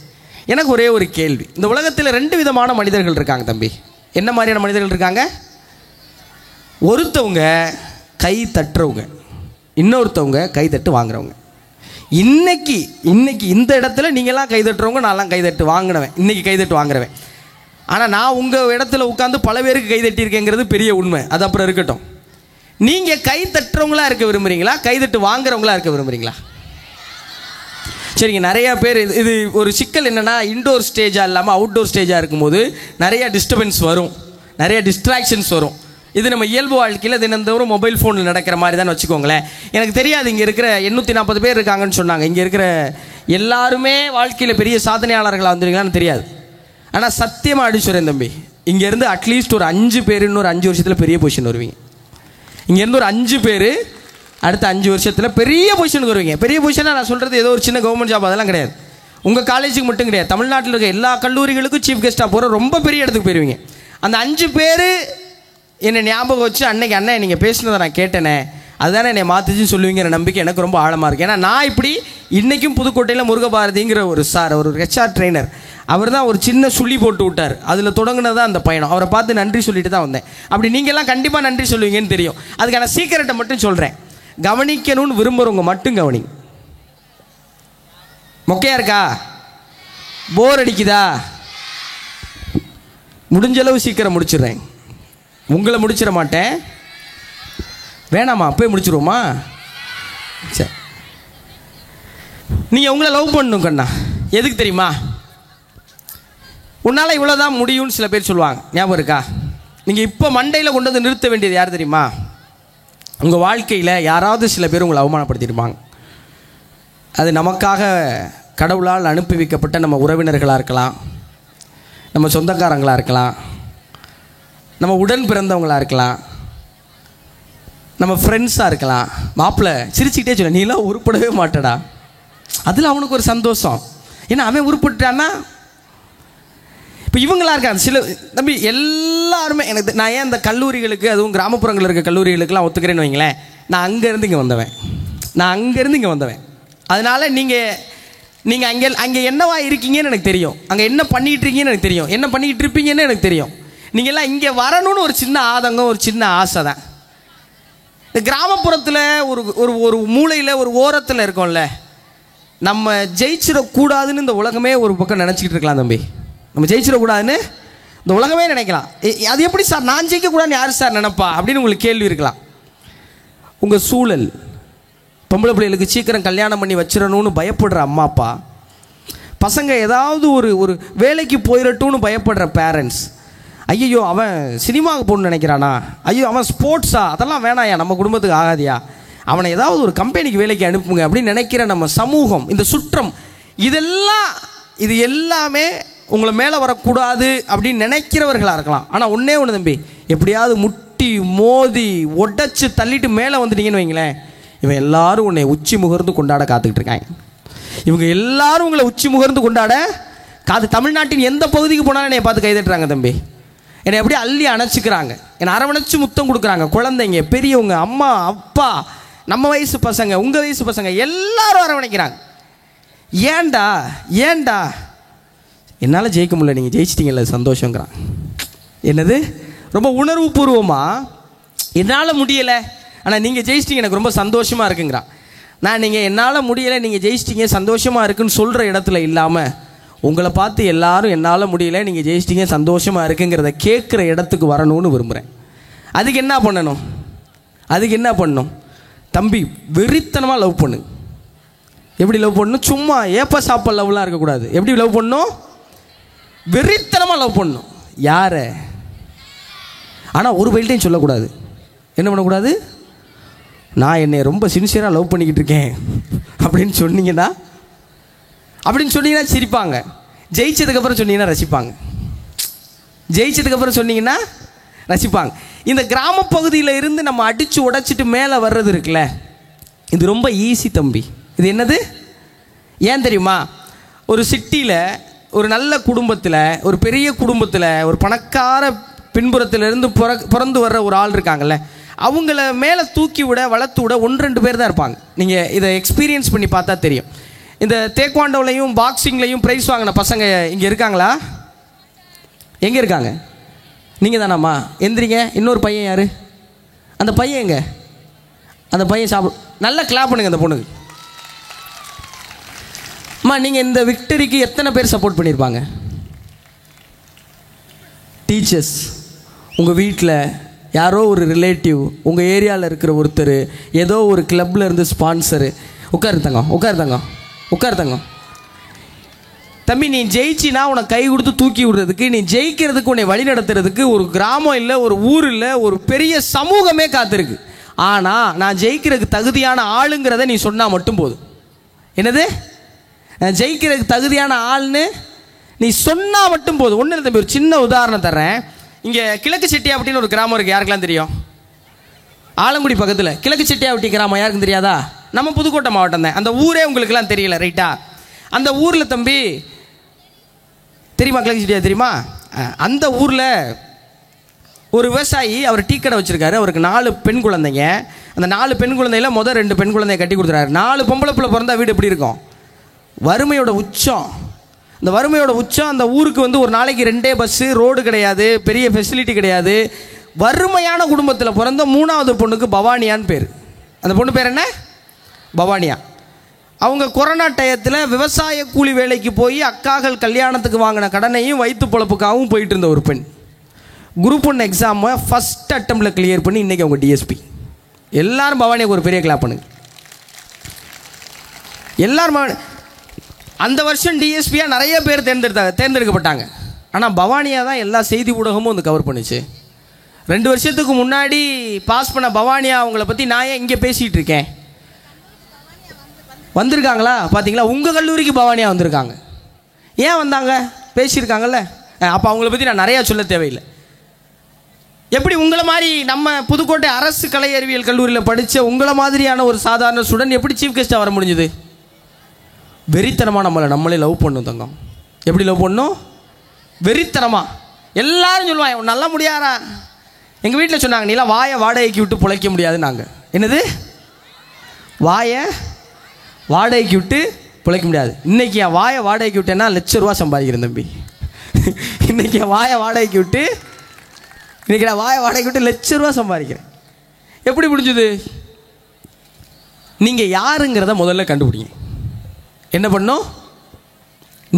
எனக்கு ஒரே ஒரு கேள்வி. இந்த உலகத்தில் 2 விதமான மனிதர்கள் இருக்காங்க தம்பி. என்ன மாதிரியான மனிதர்கள் இருக்காங்க? ஒருத்தவங்க கை தட்டுறவங்க, இன்னொருத்தவங்க கை தட்டு வாங்குறவங்க. இன்னைக்கு இந்த இடத்துல நீங்களாம் கை தட்டுறவங்க, நான்லாம் கை தட்டு வாங்கினவன், இன்றைக்கி கை தட்டு வாங்குறவன். ஆனால் நான் உங்கள் இடத்துல உட்காந்து பல பேருக்கு கை தட்டியிருக்கேங்கிறது பெரிய உண்மை. அது அப்புறம் இருக்கட்டும். நீங்கள் கை தட்டுறவங்களா இருக்க விரும்புகிறீங்களா, கை தட்டு வாங்குறவங்களா இருக்க விரும்புகிறீங்களா? சரிங்க, நிறையா பேர் இது ஒரு சிக்கல் என்னென்னா, இன்டோர் ஸ்டேஜாக இல்லாமல் அவுட்டோர் ஸ்டேஜாக இருக்கும்போது நிறையா டிஸ்டர்பன்ஸ் வரும், நிறைய டிஸ்ட்ராக்ஷன்ஸ் வரும். இது நம்ம இயல்பு வாழ்க்கையில் தினந்தோறும் மொபைல் ஃபோனில் நடக்கிற மாதிரி தான் வச்சுக்கோங்களேன். எனக்கு தெரியாது இங்கே இருக்கிற 840 பேர் இருக்காங்கன்னு சொன்னாங்க. இங்கே இருக்கிற எல்லாருமே வாழ்க்கையில் பெரிய சாதனையாளர்களாக வந்துருங்களான்னு தெரியாது. ஆனால் சத்தியமாக அடிச்சுறேன் தம்பி, இங்கேருந்து அட்லீஸ்ட் ஒரு 5 பேர் இன்னொரு 5 வருஷத்தில் பெரிய பொசிஷன் வருவீங்க. இங்கேருந்து ஒரு 5 பேர் அடுத்த 5 வருஷத்தில் பெரிய பொசிஷனுக்கு வருவீங்க. பெரிய பொசிஷனாக நான் சொல்கிறது ஏதோ ஒரு சின்ன கவர்மெண்ட் ஜாப் அதெல்லாம் கிடையாது. உங்கள் காலேஜுக்கு மட்டும் கிடையாது, தமிழ்நாட்டில் இருக்க எல்லா கல்லூரிகளுக்கும் சீஃப் கெஸ்ட்டாக போகிற ரொம்ப பெரிய இடத்துக்கு போயிடுவீங்க. அந்த 5 பேர் என்னை ஞாபகம் வச்சு அன்னைக்கு அண்ணன் நீங்கள் பேசினதை நான் கேட்டேனே, அதுதானே என்னை மாற்றிச்சுன்னு சொல்லுவீங்கிற நம்பிக்கை எனக்கு ரொம்ப ஆழமாக இருக்குது. ஏன்னா நான் இப்படி இன்றைக்கும் புதுக்கோட்டையில் முருகபாரதிங்கிற ஒரு சார், ஒரு ஹெச்ஆர் ட்ரெயினர், அவர் தான் ஒரு சின்ன சுள்ளி போட்டு விட்டார். அதில் தொடங்கினது தான் அந்த பயணம். அவரை பார்த்து நன்றி சொல்லிட்டு தான் வந்தேன். அப்படி நீங்கள்லாம் கண்டிப்பாக நன்றி சொல்லுவீங்கன்னு தெரியும். அதுக்கான சீக்கிரட்டை மட்டும் சொல்கிறேன். கவனிக்கணும்னு விரும்புகிறவங்க மட்டும் கவனிங்க. மொக்கையாக இருக்கா? போர் அடிக்குதா? முடிஞ்சளவு சீக்கிரம் முடிச்சிடுறேன். உங்களை முடிச்சிட மாட்டேன். வேணாமா? அப்போயே முடிச்சிருவோமா? சரி. நீங்கள் உங்களை லவ் பண்ணணும் கண்ணா. எதுக்கு தெரியுமா? உன்னால் இவ்வளோதான் முடியும்னு சில பேர் சொல்லுவாங்க. ஞாபகம் இருக்கா? நீங்கள் இப்போ மண்டையில் கொண்டு வந்து நிறுத்த வேண்டியது யார் தெரியுமா? உங்கள் வாழ்க்கையில் யாராவது சில பேர் உங்களை அவமானப்படுத்தியிருப்பாங்க. அது நமக்காக கடவுளால் அனுப்பி வைக்கப்பட்ட நம்ம உறவினர்களாக இருக்கலாம், நம்ம சொந்தக்காரங்களாக இருக்கலாம், நம்ம உடன் பிறந்தவங்களாக இருக்கலாம், நம்ம ஃப்ரெண்ட்ஸாக இருக்கலாம். மாப்பிள்ளை சிரிச்சுக்கிட்டே சொல்ல, நீலாம் உருப்படவே மாட்டடா. அதில் அவனுக்கு ஒரு சந்தோஷம். ஏன்னா அவன் உருப்பிட்டான்னா இப்போ இவங்களாக இருக்காங்க. சில தம்பி எல்லாருமே எனக்கு, நான் ஏன் இந்த கல்லூரிகளுக்கு, அதுவும் கிராமப்புறங்களில் இருக்க கல்லூரிகளுக்கெல்லாம் ஒத்துக்கிறேன்னு வைங்களேன். நான் அங்கேருந்து இங்கே வந்தவன். அதனால் நீங்கள் அங்கே என்னவா இருக்கீங்கன்னு எனக்கு தெரியும். அங்கே என்ன பண்ணிகிட்டு இருக்கீங்கன்னு எனக்கு தெரியும். என்ன பண்ணிக்கிட்டு இருப்பீங்கன்னு எனக்கு தெரியும். நீங்கள்லாம் இங்கே வரணும்னு ஒரு சின்ன ஆதங்கம், ஒரு சின்ன ஆசை தான். இந்த கிராமப்புறத்தில் ஒரு மூலையில் ஒரு ஓரத்தில் இருக்கோம்ல, நம்ம ஜெயிச்சிடக்கூடாதுன்னு இந்த உலகமே ஒரு பக்கம் நினச்சிக்கிட்டு இருக்கலாம் தம்பி. நம்ம ஜெயிச்சிடக்கூடாதுன்னு இந்த உலகமே நினைக்கலாம். அது எப்படி சார் நான் ஜெயிக்கக்கூடாதுன்னு யார் சார் நினைப்பா அப்படின்னு உங்களுக்கு கேள்வி இருக்கலாம். உங்கள் சூழல், பொம்பளை பிள்ளைகளுக்கு சீக்கிரம் கல்யாணம் பண்ணி வச்சிடணும்னு பயப்படுற அம்மா அப்பா, பசங்க ஏதாவது ஒரு வேலைக்கு போயிடட்டும்னு பயப்படுற பேரண்ட்ஸ், ஐயோ அவன் சினிமாவுக்கு போகணுன்னு நினைக்கிறானா, ஐயோ அவன் ஸ்போர்ட்ஸா, அதெல்லாம் வேணாயா, நம்ம குடும்பத்துக்கு ஆகாதியா, அவனை ஏதாவது ஒரு கம்பெனிக்கு வேலைக்கு அனுப்புங்க அப்படின்னு நினைக்கிற நம்ம சமூகம், இந்த சுற்றம், இது எல்லாமே உங்களை மேலே வரக்கூடாது அப்படின்னு நினைக்கிறவர்களாக இருக்கலாம். ஆனால் ஒன்றே ஒன்று தம்பி, எப்படியாவது முட்டி மோதி உடச்சி தள்ளிட்டு மேலே வந்துட்டீங்கன்னு வைங்களேன், இவன் எல்லாரும் உன்னை உச்சி முகர்ந்து கொண்டாட காத்துக்கிட்டு இருக்காங்க. இவங்க எல்லாரும் உங்களை உச்சி முகர்ந்து கொண்டாட தமிழ்நாட்டின் எந்த பகுதிக்கு போனாலும் என்னை பார்த்து கைதட்டுறாங்க தம்பி. என்னை அப்படியே அள்ளி அணைச்சிக்கிறாங்க, என்னை அரவணைச்சு முத்தம் கொடுக்குறாங்க. குழந்தைங்க, பெரியவங்க, அம்மா அப்பா, நம்ம வயசு பசங்க, உங்கள் வயசு பசங்க எல்லாரும் அரவணைக்கிறாங்க. ஏண்டா என்னால் ஜெயிக்க முடியல, நீங்கள் ஜெயிச்சிட்டிங்கல்ல சந்தோஷங்கிறான். என்னது ரொம்ப உணர்வு பூர்வமாக, என்னால் முடியலை ஆனால் நீங்கள் ஜெயிச்சிட்டிங்க எனக்கு ரொம்ப சந்தோஷமாக இருக்குங்கிறான். நான் நீங்கள் என்னால் முடியலை நீங்கள் ஜெயிச்சிட்டிங்க சந்தோஷமாக இருக்குன்னு சொல்கிற இடத்துல இல்லாமல், உங்களை பார்த்து எல்லாரும் என்னால் முடியலை நீங்கள் ஜெயிச்சிட்டிங்க சந்தோஷமாக இருக்குங்கிறத கேட்குற இடத்துக்கு வரணும்னு விரும்புகிறேன். அதுக்கு என்ன பண்ணணும் தம்பி? வெறித்தனமாக லவ் பண்ணு. எப்படி லவ் பண்ணணும்? சும்மா ஏப்ப சாப்ப லவ்லாம் இருக்கக்கூடாது. எப்படி லவ் பண்ணணும்? வெறித்தனமாக லவ் பண்ணணும். யாரை? ஆனால் ஒரு பைல்ட்டையும் சொல்லக்கூடாது. என்ன பண்ணக்கூடாது? நான் என்னை ரொம்ப சின்சியராக லவ் பண்ணிக்கிட்டு இருக்கேன் அப்படின்னு சொன்னீங்கன்னா சிரிப்பாங்க. ஜெயிச்சதுக்கப்புறம் சொன்னீங்கன்னா ரசிப்பாங்க. இந்த கிராமப்பகுதியில் இருந்து நம்ம அடித்து உடைச்சிட்டு மேலே வர்றது இருக்குல்ல, இது ரொம்ப ஈஸி தம்பி. இது என்னது ஏன் தெரியுமா? ஒரு சிட்டியில், ஒரு நல்ல குடும்பத்தில், ஒரு பெரிய குடும்பத்தில், ஒரு பணக்கார பின்புறத்திலிருந்து பிறந்து வர்ற ஒரு ஆள் இருக்காங்கல்ல, அவங்கள மேலே தூக்கி விட, வளர்த்து விட 1-2 பேர் தான் இருப்பாங்க. நீங்கள் இதை எக்ஸ்பீரியன்ஸ் பண்ணி பார்த்தா தெரியும். இந்த தேக்வாண்டோலையும் பாக்ஸிங்லையும் ப்ரைஸ் வாங்கின பசங்க இங்கே இருக்காங்களா? எங்கே இருக்காங்க? நீங்கள் தானாம்மா? எந்திரிங்க. இன்னொரு பையன் யார்? அந்த பையன் எங்க? அந்த பையன் நல்லா கிளாப் பண்ணுங்க அந்த பொண்ணுக்கு. அம்மா, நீங்கள் இந்த விக்டரிக்கு எத்தனை பேர் சப்போர்ட் பண்ணியிருப்பாங்க? டீச்சர்ஸ், உங்கள் வீட்டில் யாரோ ஒரு ரிலேட்டிவ், உங்கள் ஏரியாவில் இருக்கிற ஒருத்தர், ஏதோ ஒரு கிளப்பில் இருந்து ஸ்பான்சரு. உட்காரு தங்கம். தம்பி, நீ ஜெயிச்சினா உனக்கு கை கொடுத்து தூக்கி விடுறதுக்கு, நீ ஜெயிக்கிறதுக்கு, உன்னை வழி நடத்துறதுக்கு ஒரு கிராமம் இல்லை, ஒரு ஊர் இல்லை, ஒரு பெரிய சமூகமே காத்திருக்கு. ஆனால் நான் ஜெயிக்கிறதுக்கு தகுதியான ஆளுங்கிறத நீ சொன்னால் மட்டும் போதும். என்னது? நான் ஜெயிக்கிறதுக்கு தகுதியான ஆள்னு நீ சொன்னால் மட்டும் போதும். ஒன்றும் இல்லை தம்பி, ஒரு சின்ன உதாரணம் தர்றேன். இங்கே கிழக்கு செட்டியாவட்டின்னு ஒரு கிராமம் இருக்குது. யாருக்கெல்லாம் தெரியும்? ஆலங்குடி பக்கத்தில் கிழக்கு செட்டியாவட்டி கிராமம். யாருக்கும் தெரியாதா? நம்ம புதுக்கோட்டை மாவட்டம் தான். அந்த ஊரே உங்களுக்கெல்லாம் தெரியல, ரைட்டா? அந்த ஊரில் தம்பி தெரியுமா, கிழக்கு செட்டியார் தெரியுமா? அந்த ஊரில் ஒரு விவசாயி, அவர் டீ கடை வச்சுருக்காரு. அவருக்கு 4 பெண் குழந்தைங்க. அந்த 4 பெண் குழந்தையில முதல் 2 பெண் குழந்தைய கட்டி கொடுத்துறாரு. 4 பொம்பளை பிள்ளை பிறந்தா வீடு எப்படி இருக்கும்? வறுமையோட உச்சம். இந்த வறுமையோட உச்சம். அந்த ஊருக்கு வந்து ஒரு நாளைக்கு 2 பஸ்ஸு, ரோடு கிடையாது, பெரிய ஃபெசிலிட்டி கிடையாது. வறுமையான குடும்பத்தில் பிறந்த 3வது பொண்ணுக்கு பவானியான்னு பேர். அந்த பொண்ணு பேர் என்ன? பவானியா. அவங்க கொரோனா டயத்தில் விவசாய கூலி வேலைக்கு போய் அக்காக்கள் கல்யாணத்துக்கு வாங்கின கடனையும் வயிற்று பொழப்புக்காகவும் போயிட்டு இருந்த ஒரு பெண். குரூப் 1 எக்ஸாமை ஃபஸ்ட் அட்டம்ப்டில் கிளியர் பண்ணி இன்றைக்கி அவங்க டிஎஸ்பி. எல்லாரும் பவானியாவுக்கு ஒரு பெரிய கிளாப் பண்ணுங்க. எல்லாரும் அந்த வருஷம் டிஎஸ்பியாக நிறைய பேர் தேர்ந்தெடுக்கப்பட்டாங்க. ஆனால் பவானியா தான் எல்லா செய்தி ஊடகமும் வந்து கவர் பண்ணிச்சு. 2 வருஷத்துக்கு முன்னாடி பாஸ் பண்ண பவானியா அவங்கள பற்றி நான் ஏன் இங்கே பேசிகிட்டு இருக்கேன்? வந்திருக்காங்களா பார்த்தீங்களா? உங்கள் கல்லூரிக்கு பவானியா வந்திருக்காங்க. ஏன் வந்தாங்க? பேசியிருக்காங்கல்ல. அப்போ அவங்கள பற்றி நான் நிறையா சொல்ல தேவையில்லை. எப்படி உங்களை மாதிரி நம்ம புதுக்கோட்டை அரசு கலை அறிவியல் கல்லூரியில் படித்த உங்களை மாதிரியான ஒரு சாதாரண ஸ்டூடெண்ட் எப்படி சீஃப் கெஸ்ட்டாக வர முடிஞ்சுது? வெறித்தனமாக நம்மளே லவ் பண்ணும் தங்கம். எப்படி லவ் பண்ணும்? வெறித்தனமாக. எல்லாரும் சொல்லுவாங்க நல்லா முடியாதா. எங்கள் வீட்டில் சொன்னாங்க, நீலாம் வாயை வாடகைக்கு விட்டு பிழைக்க முடியாது. நாங்கள் என்னது? வாயை வாடகைக்கு விட்டு பிழைக்க முடியாது. இன்றைக்கி என் வாயை வாடகைக்கு விட்டேன்னா ₹1,00,000 சம்பாதிக்கிறேன் தம்பி. இன்றைக்கி என் வாயை வாடகைக்கு விட்டு நான் ₹1,00,000 சம்பாதிக்கிறேன். எப்படி முடிஞ்சுது? நீங்கள் யாருங்கிறத முதல்ல கண்டுபிடிங்க. என்ன பண்ணும்?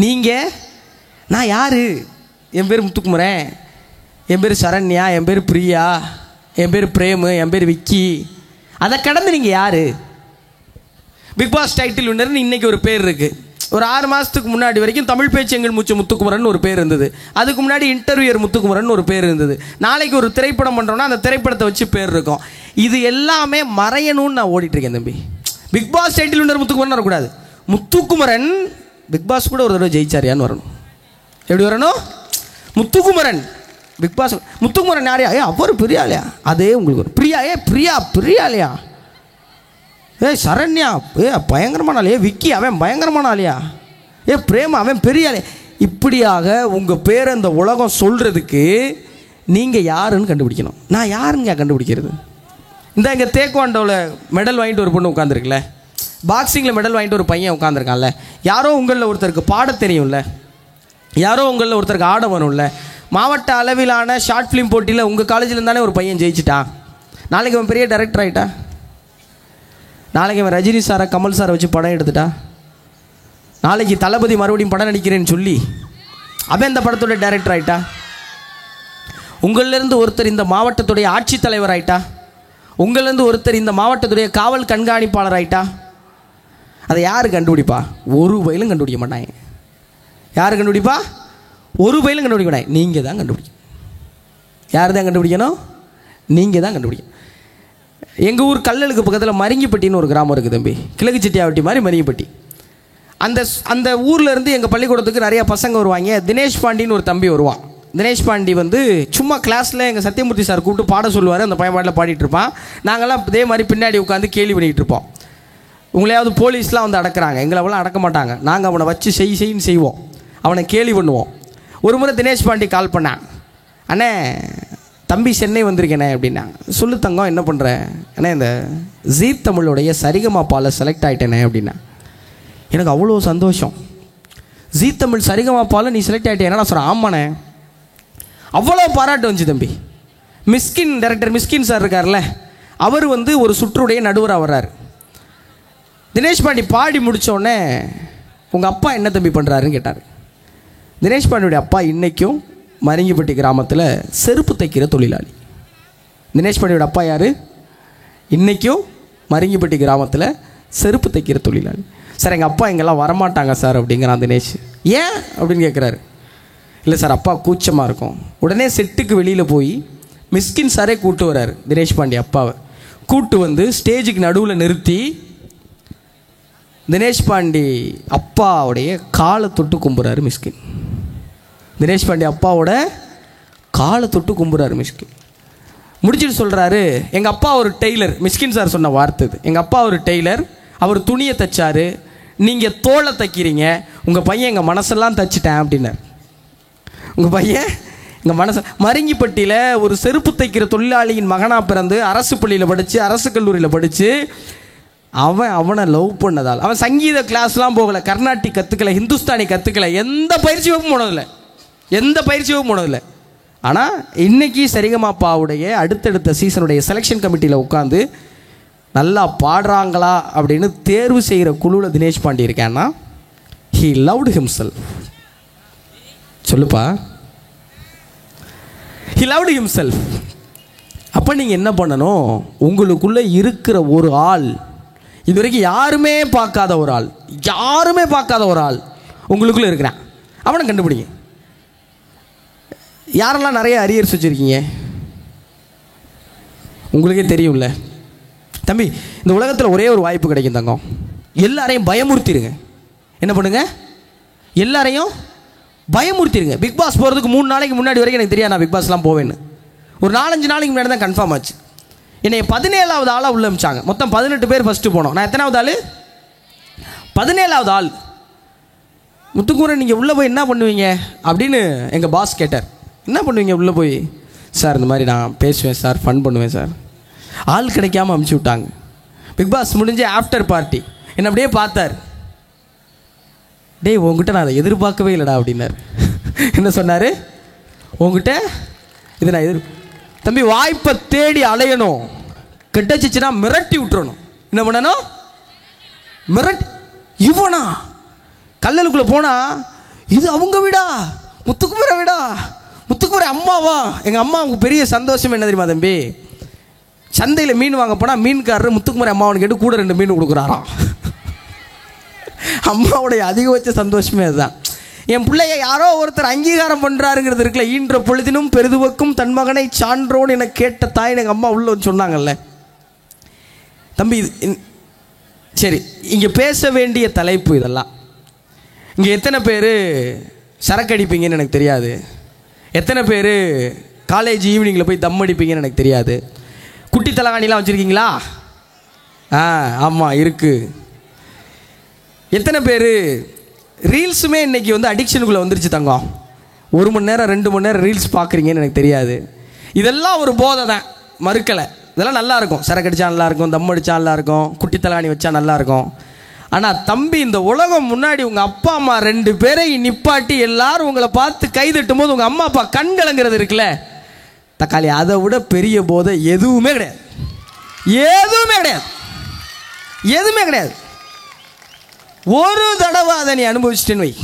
நீங்கள் நான் யார்? என் பேர் முத்துக்குமரன், என் பேர் சரண்யா, என் பேர் பிரியா, என் பேர் பிரேமு, என் பேர் விக்கி. அதை கடந்து நீங்கள் யார்? பிக் பாஸ் டைட்டில் வின்னர்னு இன்றைக்கி ஒரு பேர் இருக்குது. ஒரு 6 மாதத்துக்கு முன்னாடி வரைக்கும் தமிழ் பேச்சு எங்கள் மூச்சு முத்துக்குமரன் ஒரு பேர் இருந்தது. அதுக்கு முன்னாடி இன்டர்வியூர் முத்துக்குமரன் ஒரு பேர் இருந்தது. நாளைக்கு ஒரு திரைப்படம் பண்ணுறோன்னா அந்த திரைப்படத்தை வச்சு பேர் இருக்கும். இது எல்லாமே மறையணும்னு நான் ஓடிட்டுருக்கேன் தம்பி. Big pass title winner Muthukumaran வரக்கூடாது. முத்துக்குமரன் பிக் பாஸ் கூட ஒரு தடவை ஜெயிச்சாரியான்னு வரணும். எப்படி வரணும்? Muthukumaran Bigg pass. முத்துக்குமரன் யாரையா? அவர் பிரியாலையா? அதே உங்களுக்கு ஒரு பிரியா. பிரியாலையா? சரண்யா பயங்கரமான ஆளையா? விக்கி அவன் பயங்கரமான ஆளையா? பிரேமா அவன் பெரிய ஆளே. இப்படியாக உங்கள் பேரை இந்த உலகம் சொல்கிறதுக்கு நீங்கள் யாருன்னு கண்டுபிடிக்கணும். நான் யாருங்க கண்டுபிடிக்கிறது? இந்த இங்கே தேக்வாண்டோவில் மெடல் வாங்கிட்டு ஒரு பொண்ணு உட்காந்துருக்குல்ல, பாக்ஸிங்கில் மெடல் வாங்கிட்டு ஒரு பையன் உட்காந்துருக்கான்ல. யாரோ உங்களில் ஒருத்தருக்கு பாட தெரியும்ல, யாரோ உங்களில் ஒருத்தருக்கு ஆட வரும்ல. மாவட்ட அளவிலான ஷார்ட் ஃபிலிம் போட்டியில் உங்கள் காலேஜில் தானே ஒரு பையன் ஜெயிச்சிட்டான். நாளைக்கு அவன் பெரிய டைரக்டர் ஆகிட்டா. நாளைக்கு அவன் ரஜினி சாரை கமல் சாரை வச்சு படம் எடுத்துட்டா. நாளைக்கு தளபதி மறுபடியும் படம் நடிக்கிறேன்னு சொல்லி அவன் இந்த படத்தோட டைரக்டர் ஆகிட்டா. உங்களிலிருந்து ஒருத்தர் இந்த மாவட்டத்துடைய ஆட்சித்தலைவர் ஆகிட்டா. உங்களிலிருந்து ஒருத்தர் இந்த மாவட்டத்துடைய காவல் கண்காணிப்பாளர் ஆகிட்டா. அதை யார் கண்டுபிடிப்பா? ஒரு வயலும் கண்டுபிடிக்க மாட்டாங்க. யார் கண்டுபிடிப்பா? ஒரு வயலும் கண்டுபிடிக்க மாட்டாங்க. நீங்கள் தான் கண்டுபிடிக்கணும். யார் தான் கண்டுபிடிக்கணும்? நீங்கள் தான் கண்டுபிடிக்கணும். எங்கள் ஊர் கல்லலுக்கு பக்கத்தில் மருங்கிப்பட்டின்னு ஒரு கிராமம் இருக்குது தம்பி. கிழக்கு செட்டியாவட்டி மாதிரி மருங்கிப்பட்டி. அந்த ஊர்லேருந்து எங்கள் பள்ளிக்கூடத்துக்கு நிறையா பசங்க வருவாங்க. தினேஷ் பாண்டின்னு ஒரு தம்பி வருவான். தினேஷ் பாண்டி வந்து சும்மா கிளாஸில் எங்கள் சத்தியமூர்த்தி சார் கூப்பிட்டு பாட சொல்லுவார். அந்த பையன் பாட்டில் பாடிட்டு இருப்பான். நாங்கள்லாம் இதே மாதிரி பின்னாடி உட்காந்து கேள்வி பண்ணிகிட்டு இருப்போம். உங்களையாவது போலீஸ்லாம் வந்து அடக்குறாங்க, எங்களை அவெல்லாம் அடக்க மாட்டாங்க. நாங்கள் அவனை வச்சு செய்ன்னு செய்வோம், அவனை கேலி பண்ணுவோம். ஒரு முறை தினேஷ் பாண்டி கால் பண்ணான். அண்ணே தம்பி சென்னை வந்திருக்கேனே அப்படின்னா. சொல்லு தங்கம் என்ன பண்ணுற? ஏன்னா இந்த ஜீ தமிழுடைய சரிகமாப்பால் செலக்ட் ஆகிட்டேனே அப்படின்னா. எனக்கு அவ்வளோ சந்தோஷம். ஜீ தமிழ் சரிகமாப்பால் நீ செலக்ட் ஆகிட்டே? என்னடா சொல்கிறேன்? ஆமாண்ணே. அவ்வளோ பாராட்டு வந்துச்சு தம்பி. மிஸ்கின் டைரக்டர் மிஸ்கின் சார் இருக்கார்ல, அவர் வந்து ஒரு சுற்றுடைய நடுவராக வர்றார். தினேஷ் பாண்டி பாடி முடித்தோடனே உங்கள் அப்பா என்ன தம்பி பண்ணுறாருன்னு கேட்டார். தினேஷ் பாண்டியுடைய அப்பா இன்றைக்கும் மருங்கிப்பட்டி கிராமத்தில் செருப்பு தைக்கிற தொழிலாளி. தினேஷ் பாண்டியோட அப்பா யார்? இன்றைக்கும் மருங்கிப்பட்டி கிராமத்தில் செருப்பு தைக்கிற தொழிலாளி. சார் எங்கள் அப்பா இங்கெல்லாம் வரமாட்டாங்க சார் அப்படிங்கிறான் தினேஷ். ஏன் அப்படின்னு கேட்குறாரு. இல்லை சார் அப்பா கூச்சமாக இருக்கும். உடனே செட்டுக்கு வெளியில் போய் மிஸ்கின் சாரே கூப்பிட்டு வர்றாரு. தினேஷ் பாண்டி அப்பாவை கூப்பிட்டு வந்து ஸ்டேஜுக்கு நடுவில் நிறுத்தி தினேஷ் பாண்டி அப்பாவுடைய காலை தொட்டு கும்புறாரு மிஸ்கின். தினேஷ் பாண்டி அப்பாவோட காலை தொட்டு கும்புறாரு மிஸ்கின். முடிச்சுட்டு சொல்கிறாரு, எங்கள் அப்பா ஒரு டெய்லர். மிஸ்கின் சார் சொன்ன வார்த்தை இது. எங்கள் அப்பா ஒரு டெய்லர், அவர் துணியை தைச்சார், நீங்கள் தோலை தைக்கிறீங்க, உங்கள் பையன் எங்கள் மனசெல்லாம் தைச்சிட்டேன் அப்படின்னார். உங்கள் பையன் எங்கள் மனசு மருங்கிப்பட்டியில் ஒரு செருப்பு தைக்கிற தொழிலாளியின் மகனாக பிறந்து அரசு பள்ளியில் படித்து அரசு கல்லூரியில் படித்து அவனை லவ் பண்ணதால் அவன் சங்கீத கிளாஸ்லாம் போகலை, கர்நாடிக் கற்றுக்கலை, ஹிந்துஸ்தானி கற்றுக்கலை, எந்த பயிற்சி வகுப்பும் போனதில்லை. ஆனால் இன்றைக்கி சரிகமாப்பாவுடைய அடுத்தடுத்த சீசனுடைய செலெக்ஷன் கமிட்டியில் உட்காந்து நல்லா பாடுறாங்களா அப்படின்னு தேர்வு செய்கிற குழுவில் தினேஷ் பாண்டி இருக்கேன்னா he loved himself. சொல்லுப்பா, he loved himself. அப்போ நீங்கள் என்ன பண்ணணும், உங்களுக்குள்ளே இருக்கிற ஒரு ஆள், இது வரைக்கும் யாருமே பார்க்காத ஒரு ஆள் உங்களுக்குள்ளே இருக்கிறான், அவனை கண்டுபிடிங்க. யாரெல்லாம் நிறைய அரியர்ஸ் வச்சுருக்கீங்க உங்களுக்கே தெரியும்ல. தம்பி, இந்த உலகத்தில் ஒரே ஒரு வாய்ப்பு கிடைக்கும் தங்கம், எல்லாரையும் பயமுறுத்திடுங்க. என்ன பண்ணுங்க, எல்லாரையும் பயமுறுத்திடுங்க. பிக் பாஸ் போகிறதுக்கு 3 நாளைக்கு முன்னாடி வரைக்கும் எனக்கு தெரியாது நான் பிக் பாஸ்லாம் போவேன்னு. ஒரு 4-5 நாளைக்கு முன்னாடி தான் கன்ஃபார்ம் ஆச்சு. என்னை 17வது ஆளாக உள்ள அமிச்சாங்க. மொத்தம் 18 பேர் ஃபஸ்ட்டு போனோம். நான் எத்தனாவது ஆள்? 17வது ஆள். முத்துக்குமரன் நீங்கள் உள்ளே போய் என்ன பண்ணுவீங்க அப்படின்னு எங்கள் பாஸ் கேட்டார். என்ன பண்ணுவீங்க உள்ளே போய்? சார் இந்த மாதிரி நான் பேசுவேன் சார், ஃபன் பண்ணுவேன் சார். ஆள் கிடைக்காம அமுச்சு விட்டாங்க. பிக் பாஸ் முடிஞ்சு ஆஃப்டர் பார்ட்டி என்னை அப்படியே பார்த்தார். டேய், உங்ககிட்ட நான் அதை எதிர்பார்க்கவே இல்லைடா அப்படின்னார். என்ன சொன்னார்? உங்ககிட்ட இது நான் தம்பி, வாய்ப்பை தேடி அலையணும், கிட்டச்சிச்சுன்னா மிரட்டி விட்டுறணும். என்ன பண்ணணும்? இவனா கல்லலுக்குள்ளே போனால் இது அவங்க வீடா, முத்துக்குமர வீடா, முத்துக்குமர அம்மாவா? எங்கள் அம்மாவுக்கு பெரிய சந்தோஷம் என்ன தெரியுமா தம்பி? சந்தையில் மீன் வாங்க போனால் மீன்காரர் முத்துக்குமர அம்மாவனு கேட்டு கூட 2 மீன் கொடுக்குறாராம். அம்மாவுடைய அதிகபட்ச சந்தோஷமே அதுதான். என் பிள்ளைய யாரோ ஒருத்தர் அங்கீகாரம் பண்ணுறாருங்கிறது இருக்குல்ல. ஈன்ற பொழுதினும் பெரிதுவக்கும் தன் மகனை சான்றோன்னு என கேட்ட தாய் எங்கள் அம்மா உள்ள வந்து சொன்னாங்கல்ல. தம்பி, சரி, இங்கே பேச வேண்டிய தலைப்பு இதெல்லாம். இங்கே எத்தனை பேர் சரக்கு அடிப்பீங்கன்னு எனக்கு தெரியாது, எத்தனை பேர் காலேஜ் ஈவினிங்கில் போய் தம் அடிப்பீங்கன்னு எனக்கு தெரியாது. குட்டி தலகாணிலாம் வச்சுருக்கீங்களா? ஆமாம் இருக்குது. எத்தனை பேர் ரீல்ஸுமே இன்றைக்கி வந்து அடிக்ஷனுக்குள்ளே வந்துருச்சு தங்கம். 1 மணி நேரம் 2 மணி நேரம் ரீல்ஸ் பார்க்குறீங்கன்னு எனக்கு தெரியாது. இதெல்லாம் ஒரு போதை தான், மறுக்கலை. இதெல்லாம் நல்லாயிருக்கும், சரக்கு அடித்தா நல்லாயிருக்கும், தம் அடித்தா நல்லாயிருக்கும், குட்டி தலகாணி வச்சா நல்லாயிருக்கும். ஆனால் தம்பி, இந்த உலகம் முன்னாடி உங்கள் அப்பா அம்மா 2 பேரையும் நிப்பாட்டி எல்லாரும் உங்களை பார்த்து கைதட்டும் போது உங்கள் அம்மா அப்பா கண் கலங்கிறது இருக்குல்ல தக்காளி, அதை விட பெரிய போதை எதுவுமே கிடையாது. ஒரு தடவை அதை நீ அனுபவிச்சிட்டேன்னு வை,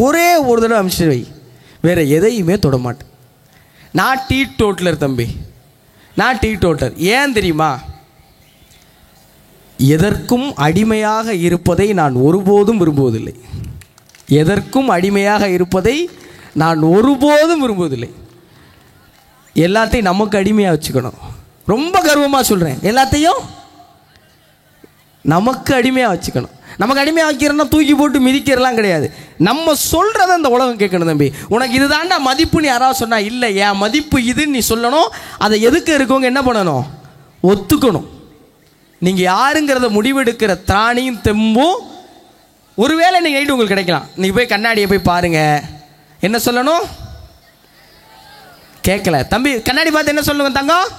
ஒரே ஒரு தடவை அனுபவிச்சிட்டு வை, வேறு எதையுமே தொட மாட்டேன். நான் டீ டோட்டலர் தம்பி, நான் டீ டோட்டலர். ஏன் தெரியுமா? எதற்கும் அடிமையாக இருப்பதை நான் ஒருபோதும் விரும்புவதில்லை. எல்லாத்தையும் நமக்கு அடிமையாக வச்சுக்கணும். ரொம்ப கர்வமாக சொல்கிறேன், எல்லாத்தையும் நமக்கு அடிமையாக வச்சுக்கணும். நமக்கு அடிமையாக வைக்கிறோன்னா தூக்கி போட்டு மிதிக்கிறலாம் கிடையாது. நம்ம சொல்கிறத அந்த உலகம் கேட்கணும். தம்பி, உனக்கு இது தாண்டா மதிப்புன்னு யாராவது சொன்னால், இல்லை என் மதிப்பு இதுன்னு நீ சொல்லணும். அதை எதுக்கு இருக்கவங்க என்ன பண்ணணும்? ஒத்துக்கணும். நீங்கள் யாருங்கிறத முடிவெடுக்கிற திராணியும் தெம்பும் ஒருவேளை நீங்கள் நைட்டு உங்களுக்கு கிடைக்கலாம். நீங்கள் போய் கண்ணாடியை போய் பாருங்கள். என்ன சொல்லணும்? கேட்கல தம்பி, கண்ணாடி பார்த்து என்ன சொல்லுங்க தங்கம்?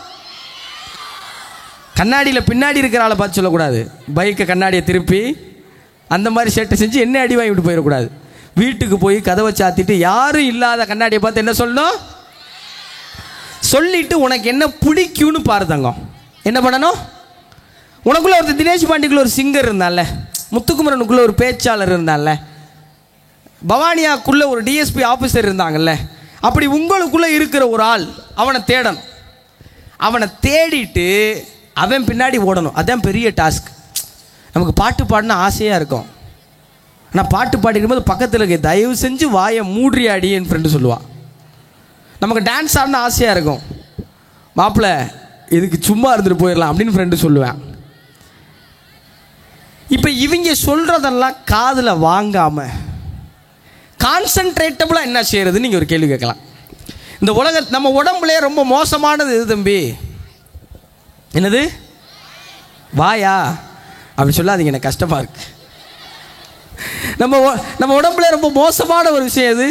கண்ணாடியில் பின்னாடி இருக்கிற ஆளை பார்த்து சொல்லக்கூடாது. பைக்கை கண்ணாடியை திருப்பி அந்த மாதிரி சேட்டை செஞ்சு என்ன அடி வாங்கி விட்டு போயிடக்கூடாது. வீட்டுக்கு போய் கதவை சாத்திட்டு யாரும் இல்லாத கண்ணாடியை பார்த்து என்ன சொல்லணும்? சொல்லிட்டு உனக்கு என்ன பிடிக்கும்னு பாரு தங்கம். என்ன பண்ணணும்? உனக்குள்ள ஒருத்தர் தினேஷ் பாண்டிக்குள்ள ஒரு சிங்கர் இருந்தான்ல, முத்துக்குமரனுக்குள்ள ஒரு பேச்சாளர் இருந்தான்ல, பவானியாக்குள்ள ஒரு டிஎஸ்பி ஆஃபீஸர் இருந்தாங்கல்ல, அப்படி உங்களுக்குள்ளே இருக்கிற ஒரு ஆள், அவனை தேடணும். அவனை தேடிட்டு அவன் பின்னாடி ஓடணும். அதுதான் பெரிய டாஸ்க். நமக்கு பாட்டு பாடினா ஆசையாக இருக்கும். ஆனால் பாட்டு பாடிக்கும்போது பக்கத்தில் இருக்க தயவு செஞ்சு வாயை மூட்ரியாடி என் ஃப்ரெண்டு சொல்லுவான். நமக்கு டான்ஸ் ஆடினா ஆசையாக இருக்கும். மாப்பிள்ளை இதுக்கு சும்மா இருந்துட்டு போயிடலாம் அப்படின்னு ஃப்ரெண்டு சொல்லுவேன். இப்போ இவங்க சொல்கிறதெல்லாம் காதில் வாங்காமல் கான்சன்ட்ரேட்டபுளாக என்ன செய்கிறதுன்னு நீங்கள் ஒரு கேள்வி கேட்கலாம். இந்த நம்ம உடம்புலேயே ரொம்ப மோசமானது எது தம்பி? என்னது? வாயா? அப்படி சொல்லாதீங்க, எனக்கு கஷ்டமாக இருக்கு. நம்ம உடம்புல ரொம்ப மோசமான ஒரு விஷயம் எது?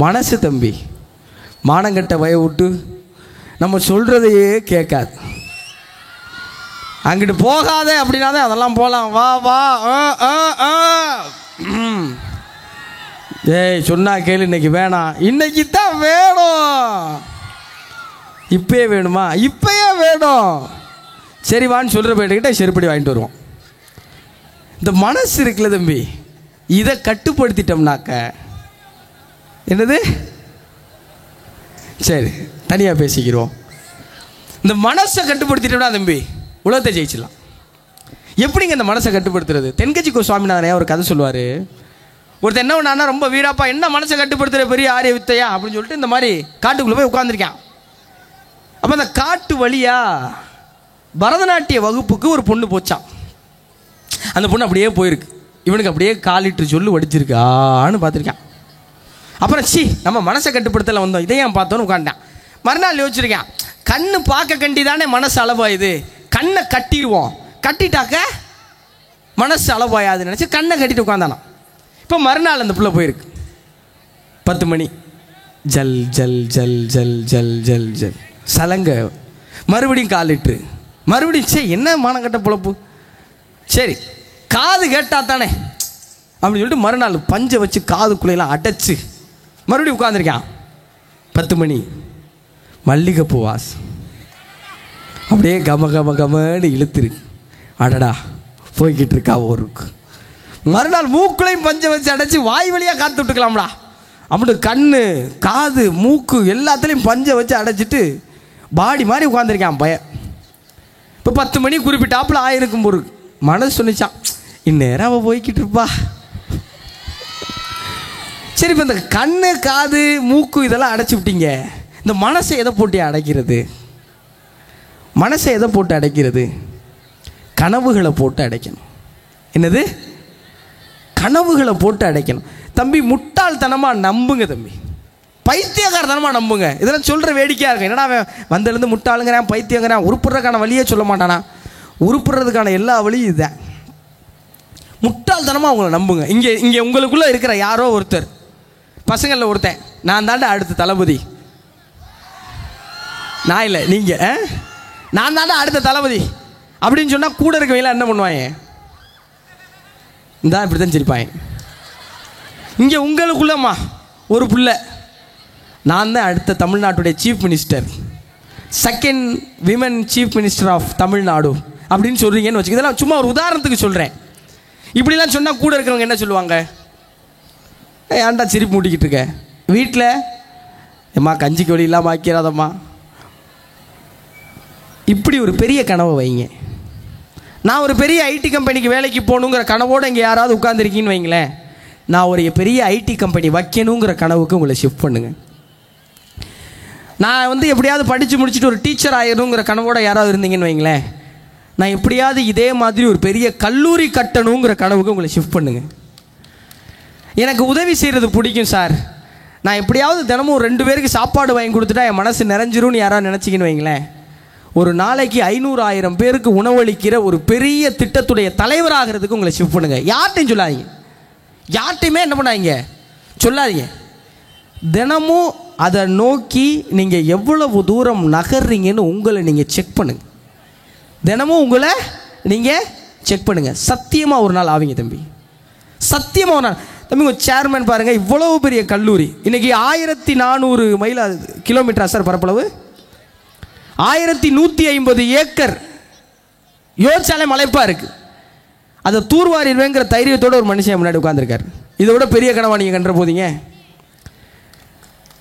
மனசு தம்பி. மானங்கட்ட வய விட்டு நம்ம சொல்கிறதையே கேட்காது. அங்கிட்டு போகாத அப்படின்னா தான் அதெல்லாம் போகலாம். வா வா ஏய் சொன்னா கேளு, இன்னைக்கு வேணாம், இன்னைக்கு தான் வேணும். இப்பயே வேணுமா? இப்பயே வேணும். சரி வான்னு சொல்கிற போயிட்டுக்கிட்ட செருப்படி வாங்கிட்டு வருவோம். இந்த மனசு இருக்குல்ல தம்பி, இதை கட்டுப்படுத்திட்டோம்னாக்க என்னது? சரி தனியாக பேசிக்கிறோம். இந்த மனசை கட்டுப்படுத்திட்டோம்னா தம்பி உலகத்தை ஜெயிச்சிடலாம். எப்படிங்க இந்த மனசை கட்டுப்படுத்துறது? தென்கட்சி கோ சுவாமிநாதன் ஒரு கதை சொல்லுவார். ஒருத்தர் என்ன பண்ணான்னா, ரொம்ப வீராப்பா, என்ன மனசை கட்டுப்படுத்துகிற பெரிய ஆரிய வித்தையா அப்படின்னு சொல்லிட்டு இந்த மாதிரி காட்டுக்குள்ளே போய் உட்காந்துருக்கான். அப்போ அந்த காட்டு வழியா பரதநாட்டிய வகுப்புக்கு ஒரு பொண்ணு போச்சான். அந்த பொண்ணு அப்படியே போயிருக்கு. இவனுக்கு அப்படியே காலிட்டு சொல்லு வடிச்சிருக்கான்னு பார்த்துருக்கான். அப்புறம் நம்ம மனசை கட்டுப்படுத்தல வந்தோம், இதையும் பார்த்தோன்னு உட்காண்டான். மறுநாள் யோசிச்சிருக்கேன், கண்ணு பார்க்க கண்டி தானே மனசு அளவாயுது, கண்ணை கட்டிடுவோம், கட்டிட்டாக்க மனசு அளவாயாதுன்னு நினச்சி கண்ணை கட்டிட்டு உட்காந்தானா. இப்போ மறுநாள் அந்த பிள்ளை போயிருக்கு. 10 மணி, ஜல் ஜல் ஜல் ஜல் ஜல் ஜல் ஜல் சலங்க, மறுபடியும் காலிட்டு, மறுபடியும் என்ன மானங்கட்ட பொழப்பு, சரி காது கேட்டா தானே அப்படின்னு சொல்லிட்டு மறுநாள் பஞ்சை வச்சு காதுக்குள்ளையெல்லாம் அடைச்சி மறுபடியும் உட்காந்துருக்கான். 10 மணி, மல்லிகைப்பூ வாசம் அப்படியே கம கம கமன்னு இழுத்துருக்கு. அடடா போய்கிட்டு இருக்கா ஊருக்கு. மறுநாள் மூக்குலையும் பஞ்சை வச்சு அடைச்சி வாய் வழியாக காத்து விட்டுக்கலாம்டா அப்படி கண்ணு காது மூக்கு எல்லாத்துலேயும் பஞ்சை வச்சு அடைச்சிட்டு பாடி மாதிரி உட்காந்துருக்கான் பையன். இப்போ 10 மணி குறிப்பிட்டாப்புல ஆயிருக்கும் போது மனசு சொன்னிச்சான், இந்நேரம் அவள் போய்கிட்டு இருப்பா. சரி, இப்போ இந்த கண்ணு காது மூக்கு இதெல்லாம் அடைச்சி விட்டீங்க, இந்த மனசை எதை போட்டு அடைக்கிறது? மனசை எதை போட்டு அடைக்கிறது? கனவுகளை போட்டு அடைக்கணும். என்னது? கனவுகளை போட்டு அடைக்கணும். தம்பி முட்டாள்தனமாக நம்புங்க தம்பி, பைத்தியக்காரத்தனமாக நம்புங்க. இதெல்லாம் சொல்கிற வேடிக்கையாக இருக்கும். என்னடா வந்திருந்து முட்டாளுங்கிறேன் பைத்தியங்கிறேன், உருப்புறதுக்கான வழியே சொல்ல மாட்டானா? உருப்புறதுக்கான எல்லா வழியும் இதுதான். முட்டாள்தனமாக அவங்கள நம்புங்க. இங்கே உங்களுக்குள்ளே இருக்கிற யாரோ ஒருத்தர், பசங்களில் ஒருத்தன், நான் தாண்டா அடுத்த தளபதி, நான் இல்லை நீங்கள், நான் தாண்டா அடுத்த தளபதி அப்படின்னு சொன்னால் கூட இருக்கவங்களாம் என்ன பண்ணுவாங்க? இந்தா இப்படி தான் சிரிப்பாங்க. இங்கே உங்களுக்குள்ளம்மா ஒரு பிள்ளை, நான் தான் அடுத்த தமிழ்நாட்டுடைய chief minister, second women chief minister of Tamil Nadu அப்படின்னு சொல்கிறீங்கன்னு வச்சுக்க. இதெல்லாம் சும்மா ஒரு உதாரணத்துக்கு சொல்கிறேன். இப்படிலாம் சொன்னால் கூட இருக்கிறவங்க என்ன சொல்லுவாங்க? ஏன்டா சிரிப்பு மூட்டிக்கிட்டு இருக்க, வீட்டில் ஏம்மா கஞ்சிக்கு வழி இல்லாமல் ஆக்கிறாதம்மா. இப்படி ஒரு பெரிய கனவை வைங்க. நான் ஒரு பெரிய ஐடி கம்பெனிக்கு வேலைக்கு போகணுங்கிற கனவோடு இங்கே யாராவது உட்காந்துருக்கீங்கன்னு வைங்களேன், நான் ஒரு பெரிய ஐடி கம்பெனி வைக்கணுங்கிற கனவுக்கு உங்களை ஷிஃப்ட் பண்ணுங்கள். நான் எப்படியாவது படித்து முடிச்சுட்டு ஒரு டீச்சர் ஆகிடணுங்கிற கனவோடு யாராவது இருந்தீங்கன்னு வைங்களேன், நான் எப்படியாவது இதே மாதிரி ஒரு பெரிய கல்லூரி கட்டணுங்கிற கனவுக்கு உங்களை ஷிஃப்ட் பண்ணுங்கள். எனக்கு உதவி செய்கிறது பிடிக்கும் சார், நான் எப்படியாவது தினமும் 2 பேருக்கு சாப்பாடு வாங்கி கொடுத்துட்டா என் மனசு நிறைஞ்சிரும்னு யாராவது நினச்சிங்கன்னு வைங்களேன், ஒரு நாளைக்கு 500,000 பேருக்கு உணவளிக்கிற ஒரு பெரிய திட்டத்துடைய தலைவராகிறதுக்கு உங்களை ஷிஃப்ட் பண்ணுங்கள். யார்ட்டையும் சொல்லாதீங்க, யார்ட்டையுமே என்ன பண்ணாதீங்க, சொல்லாதீங்க. தினமும் அதை நோக்கி நீங்கள் எவ்வளவு தூரம் நகர்றீங்கன்னு உங்களை நீங்கள் செக் பண்ணுங்கள். தினமும் உங்களை நீங்கள் செக் பண்ணுங்கள். சத்தியமாக ஒரு நாள் ஆவீங்க தம்பி, சத்தியமாக ஒரு நாள். தம்பி உங்கள் சேர்மேன் பாருங்கள், இவ்வளவு பெரிய கல்லூரி இன்றைக்கி 1400 மைல் கிலோமீட்டர் சார் பரப்பளவு, 1150 ஏக்கர், யோசிச்சாலே மலைப்பாக இருக்குது. அதை தூர்வாரிடுவேங்கிற தைரியத்தோடு ஒரு மனுஷன் முன்னாடி உட்காந்துருக்கார். இதை விட பெரிய கனவா நீங்கள் கண்டுற போதீங்க?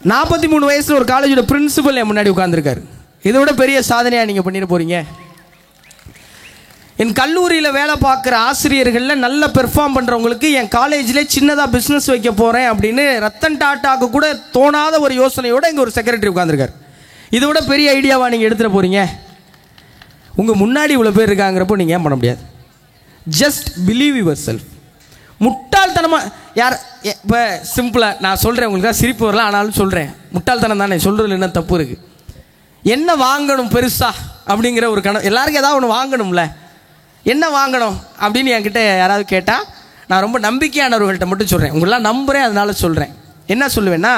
43 வயசில் ஒரு காலேஜோட பிரின்சிபல் என் முன்னாடி உட்காந்துருக்காரு. இதை விட பெரிய சாதனையாக நீங்கள் பண்ணிட போகிறீங்க? என் கல்லூரியில் வேலை பார்க்குற ஆசிரியர்களில் நல்ல பெர்ஃபார்ம் பண்ணுறவங்களுக்கு என் காலேஜில் சின்னதாக பிஸ்னஸ் வைக்க போகிறேன் அப்படின்னு ரத்தன் டாட்டாவுக்கு கூட தோணாத ஒரு யோசனையோடு இங்கே ஒரு செக்ரட்டரி உட்காந்துருக்கார். இதை விட பெரிய ஐடியாவாக நீங்கள் எடுத்துகிட்டு போகிறீங்க? உங்கள் முன்னாடி இவ்வளோ பேர் இருக்காங்கிறப்போ நீங்கள் ஏன் பண்ண முடியாது? Just believe your self. முட்டாள்தனமாக யார் இப்போ சிம்பிளாக நான் சொல்கிறேன், உங்களுக்கு சிரிப்பு வரலாம், ஆனாலும் சொல்கிறேன், முட்டாள்தனம் தானே சொல்கிறதுல என்ன தப்பு இருக்குது? என்ன வாங்கணும் பெருசா அப்படிங்கிற ஒரு கனவு, எல்லாருக்கும் ஏதாவது ஒன்று வாங்கணும்ல, என்ன வாங்கணும் அப்படின்னு என்கிட்ட யாராவது கேட்டால் நான் ரொம்ப நம்பிக்கையானவர்கள்ட்ட மட்டும் சொல்கிறேன், உங்களெலாம் நம்புகிறேன், அதனால சொல்கிறேன். என்ன சொல்லுவேன்னா,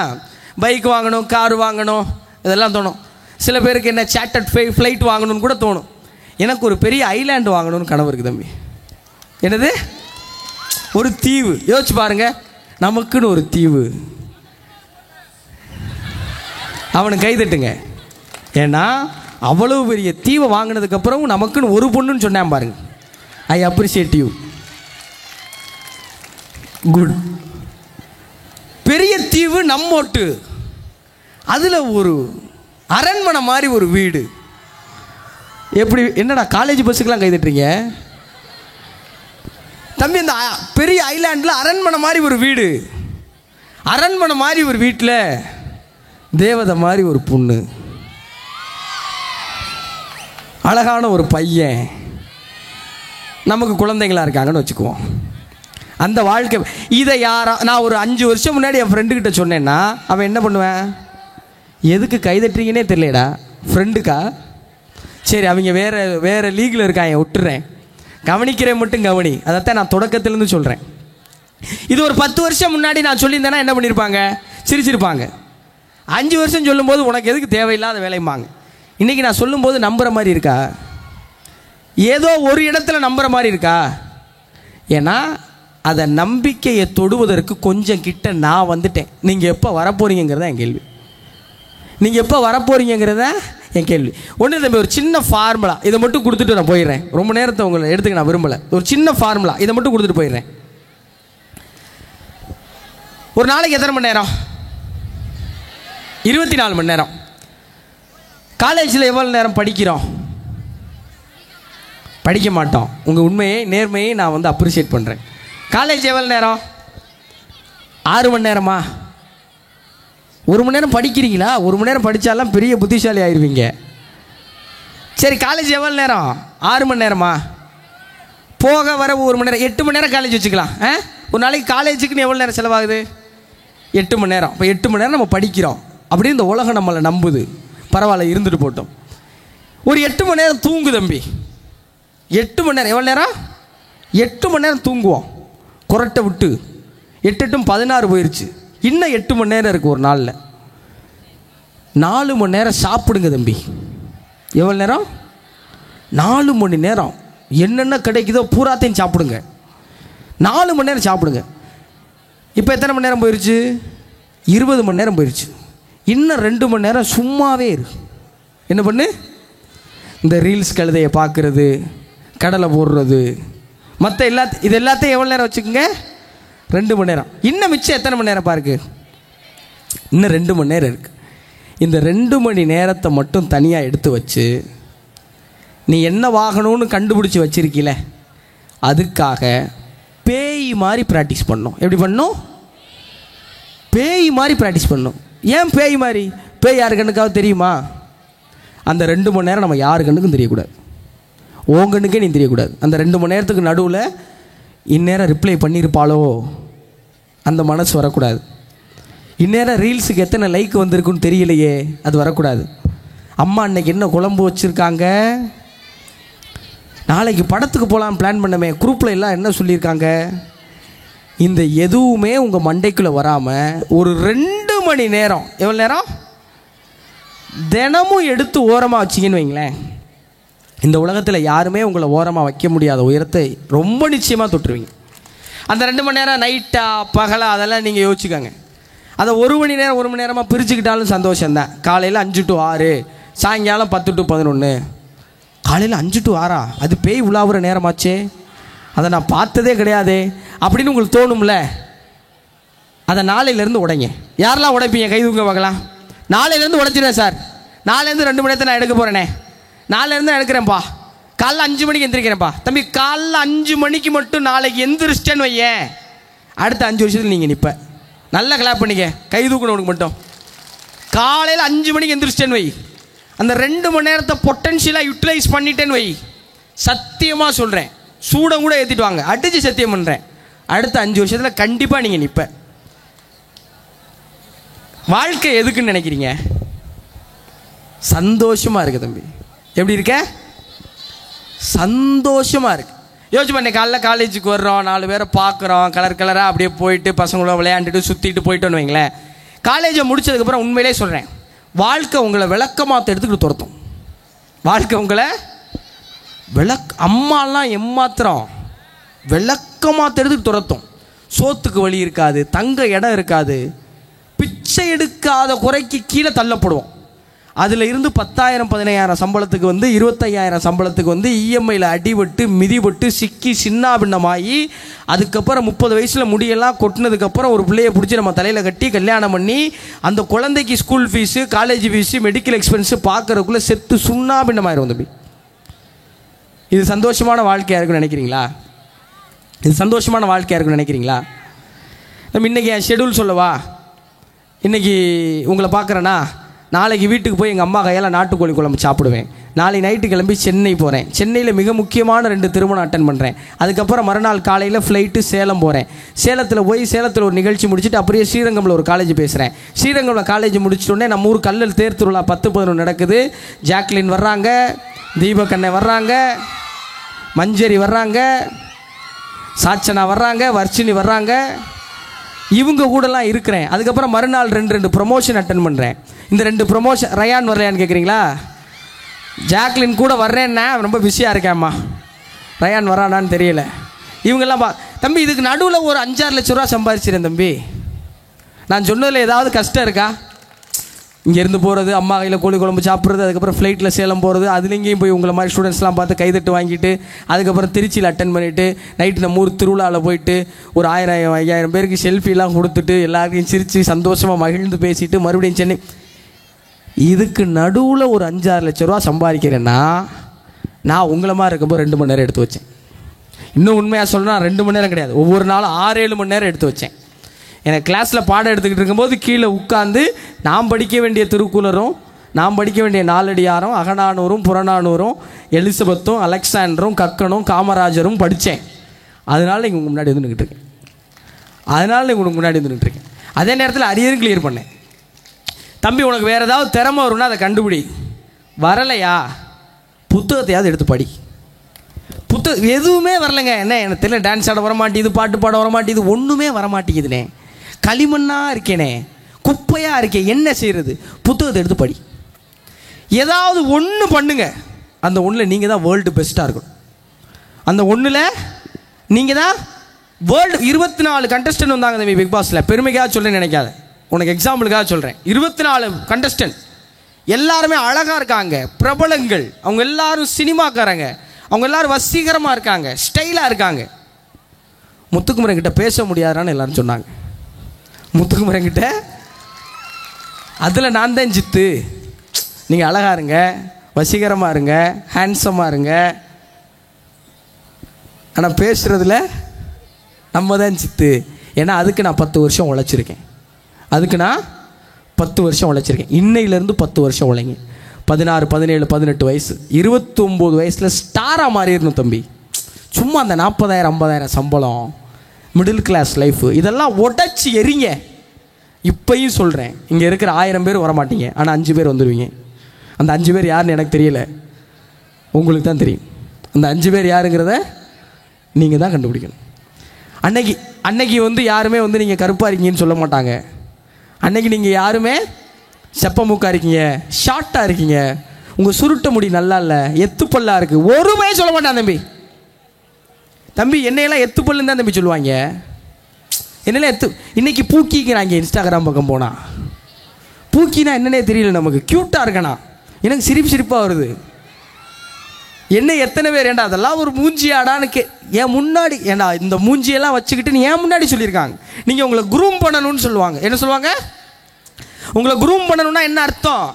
பைக் வாங்கணும், கார் வாங்கணும், இதெல்லாம் தோணும். சில பேருக்கு என்ன சார்ட்டர்ட் ஃப்ளைட் வாங்கணும்னு கூட தோணும். எனக்கு ஒரு பெரிய ஐலாண்டு வாங்கணும்னு கனவு இருக்குது தம்பி. என்னது? ஒரு தீவு. யோசிச்சு பாருங்க, நமக்குன்னு ஒரு தீவு. அவனுக்கு கைதட்டுங்க. ஏன்னா அவ்வளவு பெரிய தீவை வாங்கினதுக்கப்புறம் நமக்குன்னு ஒரு பொண்ணுன்னு சொன்னான் பாருங்க. I appreciate you. குட். பெரிய தீவு நம்மோட்டு, அதில் ஒரு அரண்மனை மாதிரி ஒரு வீடு. எப்படி? என்னடா காலேஜ் பஸ்ஸுக்கெல்லாம் கைதட்டுறீங்க தம்பி? இந்த பெரிய ஐலாண்டில் அரண்மனை மாதிரி ஒரு வீடு, அரண்மனை மாதிரி ஒரு வீட்டில் தேவதை மாதிரி ஒரு பொண்ணு, அழகான ஒரு பையன், நமக்கு குழந்தைங்களா இருக்காங்கன்னு வச்சுக்குவோம். அந்த வாழ்க்கை இதை நான் ஒரு 5 வருஷம் முன்னாடி என் ஃப்ரெண்டுக்கிட்ட சொன்னேன்னா அவன் என்ன பண்ணுவேன்? எதுக்கு கைதட்டுறீங்கன்னே தெரியலடா. ஃப்ரெண்டுக்கா? சரி, அவங்க வேறு லீகில் இருக்காங்க, விட்டுறேன், கவனிக்கிறேன் மட்டும் கவனி. அதைத்தான் நான் தொடக்கத்துலேருந்து சொல்கிறேன். இது ஒரு 10 வருஷம் முன்னாடி நான் சொல்லியிருந்தேன்னா என்ன பண்ணியிருப்பாங்க? சிரிச்சிருப்பாங்க. 5 வருஷம் சொல்லும்போது உனக்கு எதுக்கு தேவையில்லாத வேலைம்பாங்க. இன்றைக்கி நான் சொல்லும்போது நம்புகிற மாதிரி இருக்கா? ஏதோ ஒரு இடத்துல நம்புகிற மாதிரி இருக்கா? ஏன்னா அதை நம்பிக்கையை தொடுவதற்கு கொஞ்சம் கிட்ட நான் வந்துட்டேன். நீங்கள் எப்போ வரப்போறீங்கிறத என் கேள்வி. நீங்கள் எப்போ வரப்போறீங்கிறத என் கேள்வி. ஒன்று தம்பி, ஒரு சின்ன ஃபார்முலா இதை மட்டும் கொடுத்துட்டு நான் போயிடுறேன். ரொம்ப நேரத்தை உங்களை எடுத்துக்க நான் விரும்பலை. ஒரு சின்ன ஃபார்முலா இதை மட்டும் கொடுத்துட்டு போயிடுறேன். ஒரு நாளைக்கு எத்தனை மணி நேரம்? 24 மணி நேரம். காலேஜில் எவ்வளோ நேரம் படிக்கிறோம்? படிக்க மாட்டோம். உங்கள் உண்மையை நேர்மையை நான் அப்ரிஷியேட் பண்ணுறேன். காலேஜ் எவ்வளோ நேரம்? 6 மணி நேரமா? 1 மணி நேரம் படிக்கிறீங்களா? 1 மணி நேரம் படித்தாலாம் பெரிய புத்திசாலி ஆயிடுவீங்க. சரி, காலேஜ் எவ்வளோ நேரம்? 6 மணி நேரமா? போக வர 1 மணி நேரம், 8 மணி நேரம் காலேஜ் வச்சுக்கலாம். ஒரு நாளைக்கு காலேஜுக்குன்னு எவ்வளோ நேரம் செலவாகுது? 8 மணி நேரம். இப்போ 8 மணி நேரம் நம்ம படிக்கிறோம் அப்படின்னு இந்த உலகம் நம்மளை நம்புது. பரவாயில்ல, இருந்துட்டு போட்டோம். ஒரு 8 மணி நேரம் தூங்கு தம்பி. 8 மணி நேரம். எவ்வளோ நேரம்? 8 மணி நேரம் தூங்குவோம். குரட்டை விட்டு 8 8 16 போயிடுச்சு. இன்னும் 8 மணி நேரம் இருக்குது ஒரு நாளில். 4 மணி நேரம் சாப்பிடுங்க தம்பி. எவ்வளோ நேரம்? 4 மணி நேரம். என்னென்ன கிடைக்குதோ பூராத்தையும் சாப்பிடுங்க. 4 மணி நேரம் சாப்பிடுங்க. இப்போ எத்தனை மணி நேரம் போயிடுச்சு? 20 மணி நேரம் போயிடுச்சு. இன்னும் 2 மணி நேரம் சும்மாவே இருக்கு. என்ன பண்ணு? இந்த ரீல்ஸ் கழுதையை பார்க்குறது, கடலை போடுறது, மற்ற இது எல்லாத்தையும் எவ்வளோ நேரம் வச்சுக்கோங்க? 2 மணி நேரம். இன்னும் மிச்சம் எத்தனை மணி நேரம் பாருக்கு? இன்னும் 2 மணி நேரம் இருக்குது. இந்த 2 மணி நேரத்தை மட்டும் தனியாக எடுத்து வச்சு நீ என்ன வாங்கணும்னு கண்டுபிடிச்சி வச்சிருக்கீல, அதுக்காக பேய் மாதிரி ப்ராக்டிஸ் பண்ணணும். எப்படி பண்ணணும்? பேய் மாதிரி ப்ராக்டிஸ் பண்ணணும். ஏன் பேய் மாதிரி? பேய் யாரு கண்ணுக்காவது தெரியுமா? அந்த 2 மணி நேரம் நம்ம யாரு கண்ணுக்கும் தெரியக்கூடாது. உன் கண்ணுக்கே நீ தெரியக்கூடாது. அந்த 2 மணி நேரத்துக்கு நடுவில் இந்நேரம் ரிப்ளை பண்ணியிருப்பாளோ அந்த மனசு வரக்கூடாது. இந்நேரம் ரீல்ஸுக்கு எத்தனை லைக் வந்திருக்குன்னு தெரியலையே, அது வரக்கூடாது. அம்மா அன்னைக்கு என்ன குழம்பு வச்சுருக்காங்க, நாளைக்கு படத்துக்கு போகலாம் பிளான் பண்ணமே, குரூப்பில் எல்லாம் என்ன சொல்லியிருக்காங்க, இந்த எதுவுமே உங்கள் மண்டைக்குள்ளே வராமல் ஒரு 2 மணி நேரம், எவ்வளோ நேரம் தினமும் எடுத்து ஓரமாக வச்சிங்கன்னு வைங்களேன், இந்த உலகத்தில் யாருமே உங்களை ஓரமாக வைக்க முடியாத உயரத்தை ரொம்ப நிச்சயமாக தொட்டுருவீங்க. அந்த 2 மணி நேரம் நைட்டா பகலா அதெல்லாம் நீங்கள் யோசிச்சுக்கோங்க. அதை 1 மணி நேரம் 1 மணி நேரமாக பிரிச்சுக்கிட்டாலும் சந்தோஷம்தான். காலையில் 5 to 6, சாயங்காலம் 10 to 11. காலையில் 5 to 6 அது பேய் உலாவுற நேரமாச்சே, அதை நான் பார்த்ததே கிடையாது அப்படின்னு உங்களுக்கு தோணும்ல. அதை நாளையிலேருந்து உடைங்க. யாரெல்லாம் உடைப்பீங்க? கை தூங்க பார்க்கலாம். நாளையிலேருந்து உடைச்சிடுறேன் சார். நாளையிலேருந்து 2 மணி நேரத்தை நான் எடுக்க போகிறேனே, நாளையிலேருந்து எடுக்கிறேன்ப்பா. காலைல 5 மணிக்கு எந்திரிக்கிறேன்ப்பா. தம்பி, காலைல 5 மணிக்கு மட்டும் நாளைக்கு எந்திரிச்சிட்டேன்னு வையேன், அடுத்த 5 வருஷத்தில் நீங்கள் நிற்ப. நல்லா கிளாப் பண்ணிக்க, கை தூக்கணும் மட்டும். காலையில் 5 மணிக்கு எந்திரிச்சிட்டேன்னு வை, அந்த 2 மணி நேரத்தை பொட்டன்ஷியலாக யூட்டிலைஸ் பண்ணிட்டேன்னு வை, சத்தியமாக சொல்கிறேன், சூடம் கூட ஏற்றிட்டு வாங்க, அடித்து சத்தியம் பண்ணுறேன், அடுத்த 5 வருஷத்தில் கண்டிப்பாக நீங்கள் நிற்ப. வாழ்க்கை எதுக்குன்னு நினைக்கிறீங்க? சந்தோஷமாக இருக்கு தம்பி. எப்படி இருக்க? சந்தோஷமாக இருக்கு. யோசிச்சு பண்ணி காலைல காலேஜுக்கு வர்றோம், 4 பேரை பார்க்குறோம், கலர் கலராக அப்படியே போயிட்டு பசங்களோட விளையாண்டுட்டு சுற்றிட்டு போயிட்டோன்னு வைங்களேன். காலேஜை முடிச்சதுக்கப்புறம் உண்மையிலே சொல்கிறேன், வாழ்க்கை உங்களை விளக்கமாத்த எடுத்துக்கிட்டு துரத்தும். வாழ்க்கை உங்களை அம்மாலாம் எம்மாத்திரம் விளக்கமாத்த எடுத்துக்கிட்டு துரத்தும். சோத்துக்கு வழி இருக்காது, தங்க இடம் இருக்காது, பிச்சை எடுக்காத குறைக்கு கீழே தள்ளப்படுவோம். அதில் இருந்து 10,000 15,000 சம்பளத்துக்கு வந்து 25,000 சம்பளத்துக்கு வந்து இஎம்ஐயில் அடிபட்டு மிதிபட்டு சிக்கி சின்ன பின்னமாகி அதுக்கப்புறம் 30 வயசில் முடியெல்லாம் கொட்டினதுக்கப்புறம் ஒரு பிள்ளையை பிடிச்சி நம்ம தலையில் கட்டி கல்யாணம் பண்ணி அந்த குழந்தைக்கு school fees, college fees, medical expense பார்க்குறதுக்குள்ளே செத்து சுண்ணா பின்னமாயிரும் தம்பி. இது சந்தோஷமான வாழ்க்கையாக இருக்குன்னு நினைக்கிறீங்களா? இது சந்தோஷமான வாழ்க்கையாக இருக்குன்னு நினைக்கிறீங்களா? நம்ம இன்றைக்கி என் ஷெடியூல் சொல்லவா? இன்றைக்கி உங்களை பார்க்குறேன்னா, நாளைக்கு வீட்டுக்கு போய் எங்கள் அம்மா கையால் நாட்டுக்கோழி குழம்பு சாப்பிடுவேன். நாளைக்கு நைட்டு கிளம்பி சென்னை போகிறேன். சென்னையில் மிக முக்கியமான 2 திருமணம் அட்டன் பண்ணுறேன். அதுக்கப்புறம் மறுநாள் காலையில் ஃப்ளைட்டு சேலம் போகிறேன். சேலத்தில் போய் சேலத்தில் ஒரு நிகழ்ச்சி முடிச்சுட்டு அப்படியே ஸ்ரீரங்கமில் ஒரு காலேஜ் பேசுகிறேன். ஸ்ரீரங்கமில் காலேஜ் முடிச்சிட்டோடனே நம்ம ஊர் கல்லல் தேர் திருவிழா 10-11 நடக்குது. ஜாக்லின் வர்றாங்க, தீபக்கண்ணை வர்றாங்க, மஞ்சரி வர்றாங்க, சாச்சனா வர்றாங்க, வர்ச்சினி வர்றாங்க. இவங்க கூடலாம் இருக்கிறேன். அதுக்கப்புறம் மறுநாள் 2 ப்ரொமோஷன் அட்டன் பண்ணுறேன். இந்த 2 ப்ரொமோஷன், ரயான் வரலையான்னு கேட்குறீங்களா? ஜாக்லின் கூட வர்றேன்னா ரொம்ப பிஸியாக இருக்கேம்மா, ரயான் வரானான்னு தெரியல. இவங்கெல்லாம் தம்பி இதுக்கு நடுவில் ஒரு 5-6 லட்ச ரூபா சம்பாதிச்சிருந்தேன் தம்பி. நான் சொன்னதில் ஏதாவது கஷ்டம் இருக்கா? இங்கேருந்து போகிறது, அம்மா கையில் கோழி குழம்பு சாப்பிட்றது, அதுக்கப்புறம் ஃப்ளைட்டில் சேலம் போகிறது, அதுலேங்கேயும் போய் உங்களை மாதிரி ஸ்டூடெண்ட்ஸ்லாம் பார்த்து கைதட்டு வாங்கிட்டு அதுக்கப்புறம் திருச்சியில் அட்டன் பண்ணிவிட்டு நைட்டு நம்ம ஊர் திருவிழாவில் போயிட்டு ஒரு 1000-5000 பேருக்கு செல்ஃபிலாம் கொடுத்துட்டு எல்லாருக்கையும் சிரித்து சந்தோஷமாக மகிழ்ந்து பேசிட்டு மறுபடியும் சென்னை. இதுக்கு நடுவில் ஒரு 5-6 லட்ச ரூபா சம்பாதிக்கிறேன்னா நான் உங்களை மாதிரி இருக்கும்போது 2 மணி நேரம் எடுத்து வச்சேன். இன்னும் உண்மையாக சொல்லணும்னா 2 மணி நேரம் கிடையாது, ஒவ்வொரு நாளும் 6-7 மணி நேரம் எடுத்து வச்சேன். எனக்கு கிளாஸில் பாடம் எடுத்துக்கிட்டு இருக்கும்போது கீழே உட்காந்து நான் படிக்க வேண்டிய திருக்குறளும், நான் படிக்க வேண்டிய நாலடியாரும், அகநானூரும், புறநானூரும், எலிசபெத்தும், அலெக்சாண்டரும், கக்கனும், காமராஜரும் படித்தேன். அதனால நீங்கள் உங்கள் முன்னாடி வந்து நின்றுட்டுருக்கேன். அதே நேரத்தில் அரியரும் கிளியர் பண்ணேன். தம்பி உனக்கு வேறு ஏதாவது திறமை வரும்னா அதை கண்டுபிடி. வரலையா புத்தகத்தையாவது எடுத்து படி. புத்தகம் எதுவுமே வரலைங்க. என்ன எனக்கு தெரியல, டான்ஸ் ஆட வரமாட்டேங்குது, பாட்டு பாட வரமாட்டேங்குது, ஒன்றுமே வரமாட்டேங்குதுண்ணே, களிமண்ணாக இருக்கேனே, குப்பையாக இருக்கேன், என்ன செய்கிறது? புத்தகத்தை எடுத்து படி. ஏதாவது ஒன்று பண்ணுங்க. அந்த ஒன்றில் நீங்கள் தான் வேர்ல்டு பெஸ்ட்டாக இருக்கணும். அந்த ஒன்றில் நீங்கள் தான் வேர்ல்டு. 24 கண்டஸ்டன்ட் வந்தாங்க தம்பி பிக் பாஸில். பெருமைக்காக சொல்ல நினைக்காத, உனக்கு எக்ஸாம்பிளுக்காக சொல்கிறேன். 24 கண்டஸ்டன்ட் எல்லாருமே அழகாக இருக்காங்க, பிரபலங்கள். அவங்க எல்லாரும் சினிமாக்காரங்க, அவங்க எல்லாரும் வசீகரமாக இருக்காங்க, ஸ்டைலாக இருக்காங்க. முத்துக்குமரன் கிட்ட பேச முடியாதான்னு எல்லாரும் சொன்னாங்க. முத்துக்குமரன் கிட்ட அதில் நான் தான் ஜித்து. நீங்கள் அழகாக இருங்க, வசீகரமாக இருங்க, ஹேண்ட்ஸமாக இருங்க, ஆனால் பேசுகிறதுல நம்ம தான் ஜித்து. ஏன்னா அதுக்கு நான் 10 வருஷம் உழைச்சிருக்கேன். இன்னையிலேருந்து 10 வருஷம் உழைங்க. 16, 17, 18 வயசு, 29 வயசில் ஸ்டாராக மாறிடணும் தம்பி. சும்மா அந்த 40,000 50,000 சம்பளம், மிடில் கிளாஸ் லைஃபு, இதெல்லாம் உடச்சி எறிங்க. இப்பையும் சொல்கிறேன், இங்கே இருக்கிற 1000 பேர் வரமாட்டீங்க, ஆனால் 5 பேர் வந்துடுவீங்க. அந்த 5 பேர் யாருன்னு எனக்கு தெரியல, உங்களுக்கு தான் தெரியும். அந்த 5 பேர் யாருங்கிறத நீங்கள் தான் கண்டுபிடிக்கணும். அன்னைக்கு வந்து யாருமே வந்து நீங்கள் கருப்பாக இருக்கீங்கன்னு சொல்ல மாட்டாங்க. அன்னைக்கு நீங்கள் யாருமே செப்ப மூக்காக இருக்கீங்க, ஷார்ட்டாக இருக்கீங்க, உங்கள் சுருட்ட முடி நல்லா இல்லை, எத்துப்பல்லாக இருக்குது, ஒரு பையன் சொல்ல மாட்டான் தம்பி. என்னையெல்லாம் எத்துப்பல்லுன்னு தான் தம்பி சொல்லுவாங்க. என்னெல்லாம் இன்னைக்கு பூக்கிக்கிறாங்க. இன்ஸ்டாகிராம் பக்கம் போனால் பூக்கினா என்னன்னே தெரியல நமக்கு. க்யூட்டாக இருக்கணா, எனக்கு சிரிப்பாக வருது. என்ன எத்தனை பேர் ஏண்டா அதெல்லாம் ஒரு மூஞ்சியாடான்னு என் முன்னாடி, ஏண்டா இந்த மூஞ்சியெல்லாம் வச்சுக்கிட்டு நீ ஏன் முன்னாடி சொல்லியிருக்காங்க. நீங்கள் உங்களை குரூம் பண்ணணும்னு சொல்லுவாங்க. என்ன சொல்லுவாங்க? உங்களை குரூம் பண்ணணும்னா என்ன அர்த்தம்?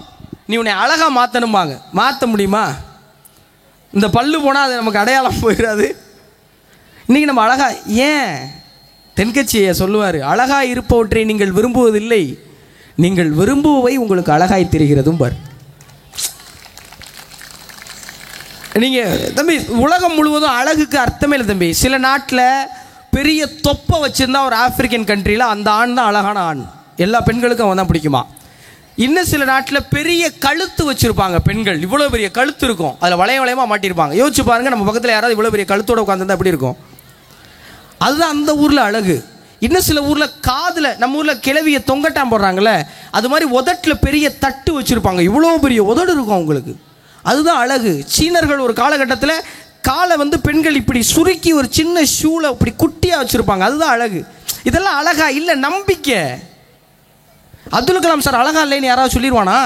நீ உன்னை அழகாக மாற்றணும்பாங்க. மாற்ற முடியுமா? இந்த பல்லு போனால் அது நமக்கு அடையாளம் போயிடாது. இன்றைக்கி நம்ம அழகா, ஏன் தென்கட்சியை சொல்லுவார், அழகாய் இருப்பவற்றை நீங்கள் விரும்புவதில்லை, நீங்கள் விரும்புவை உங்களுக்கு அழகாய் தெரிகிறதும் பார். நீங்கள் தம்பி உலகம் முழுவதும் அழகுக்கு அர்த்தமே இல்லை தம்பி. சில நாட்டில் பெரிய தொப்பை வச்சுருந்தா ஒரு ஆப்பிரிக்கன் கண்ட்ரியில் அந்த ஆண் தான் அழகான ஆண், எல்லா பெண்களுக்கும் அவன் தான் பிடிக்குமா. இன்னும் சில நாட்டில் பெரிய கழுத்து வச்சுருப்பாங்க பெண்கள், இவ்வளோ பெரிய கழுத்து இருக்கும், அதில் வளையமாக மாட்டியிருப்பாங்க. யோசிச்சு பாருங்கள், நம்ம பக்கத்தில் யாராவது இவ்வளோ பெரிய கழுத்தோட உட்காந்துருந்தா எப்படி இருக்கும்? அதுதான் அந்த ஊரில் அழகு. இன்னும் சில ஊரில் காதில், நம்ம ஊரில் கிளவியை தொங்கட்டான் போடுறாங்களே, அது மாதிரி உதட்டில் பெரிய தட்டு வச்சுருப்பாங்க, இவ்வளோ பெரிய உதடு இருக்கும் அவங்களுக்கு. அதுதான் அழகு. சீனர்கள் ஒரு காலகட்டத்தில் காலை பெண்கள் இப்படி சுருக்கி ஒரு சின்ன ஷூவில் இப்படி குட்டியாக வச்சுருப்பாங்க, அதுதான் அழகு. இதெல்லாம் அழகா இல்லை, நம்பிக்கை. அப்துல் கலாம் சார் அழகா இல்லைன்னு யாராவது சொல்லிடுவானா?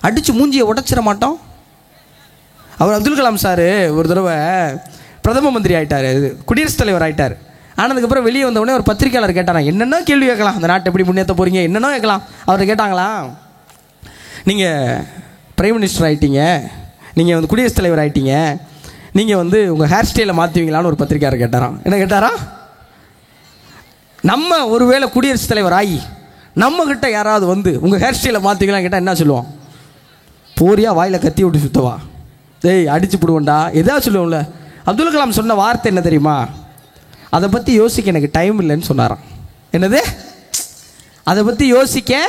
அடித்து மூஞ்சியை உடைச்சிட மாட்டோம். அவர் அப்துல் கலாம் சார் ஒரு தடவை பிரதம மந்திரி ஆகிட்டார், குடியரசுத் தலைவர் ஆகிட்டார். ஆனதுக்கப்புறம் வெளியே வந்தவுடனே ஒரு பத்திரிக்கையாளர் கேட்டாராம், என்னென்ன கேள்வி கேட்கலாம், அந்த நாட்டை எப்படி முன்னேற்ற போகிறீங்க, என்னென்ன கேட்கலாம். அவரை கேட்டாங்களா, நீங்கள் பிரைம் மினிஸ்டர் ஆகிட்டீங்க, நீங்கள் குடியரசுத் தலைவர் ஆகிட்டீங்க, நீங்கள் உங்கள் ஹேர் ஸ்டைலை மாற்றுவீங்களான்னு ஒரு பத்திரிக்கையாளர் கேட்டாராம். என்ன கேட்டாரா? நம்ம ஒருவேளை குடியரசுத் தலைவர் ஆகி நம்மக்கிட்ட யாராவது உங்கள் ஹேர் ஸ்டைலை மாற்றுவீங்களான்னு கேட்டால் என்ன சொல்லுவோம்? போரியா வாயில் கத்தி விட்டு சுத்தவா, டேய் அடிச்சு போடுவோண்டா, எதாவது சொல்லுவோம்ல. அப்துல் கலாம் சொன்ன வார்த்தை என்ன தெரியுமா? அதை பற்றி யோசிக்க எனக்கு டைம் இல்லைன்னு சொன்னாராம். என்னது? அதை பற்றி யோசிக்க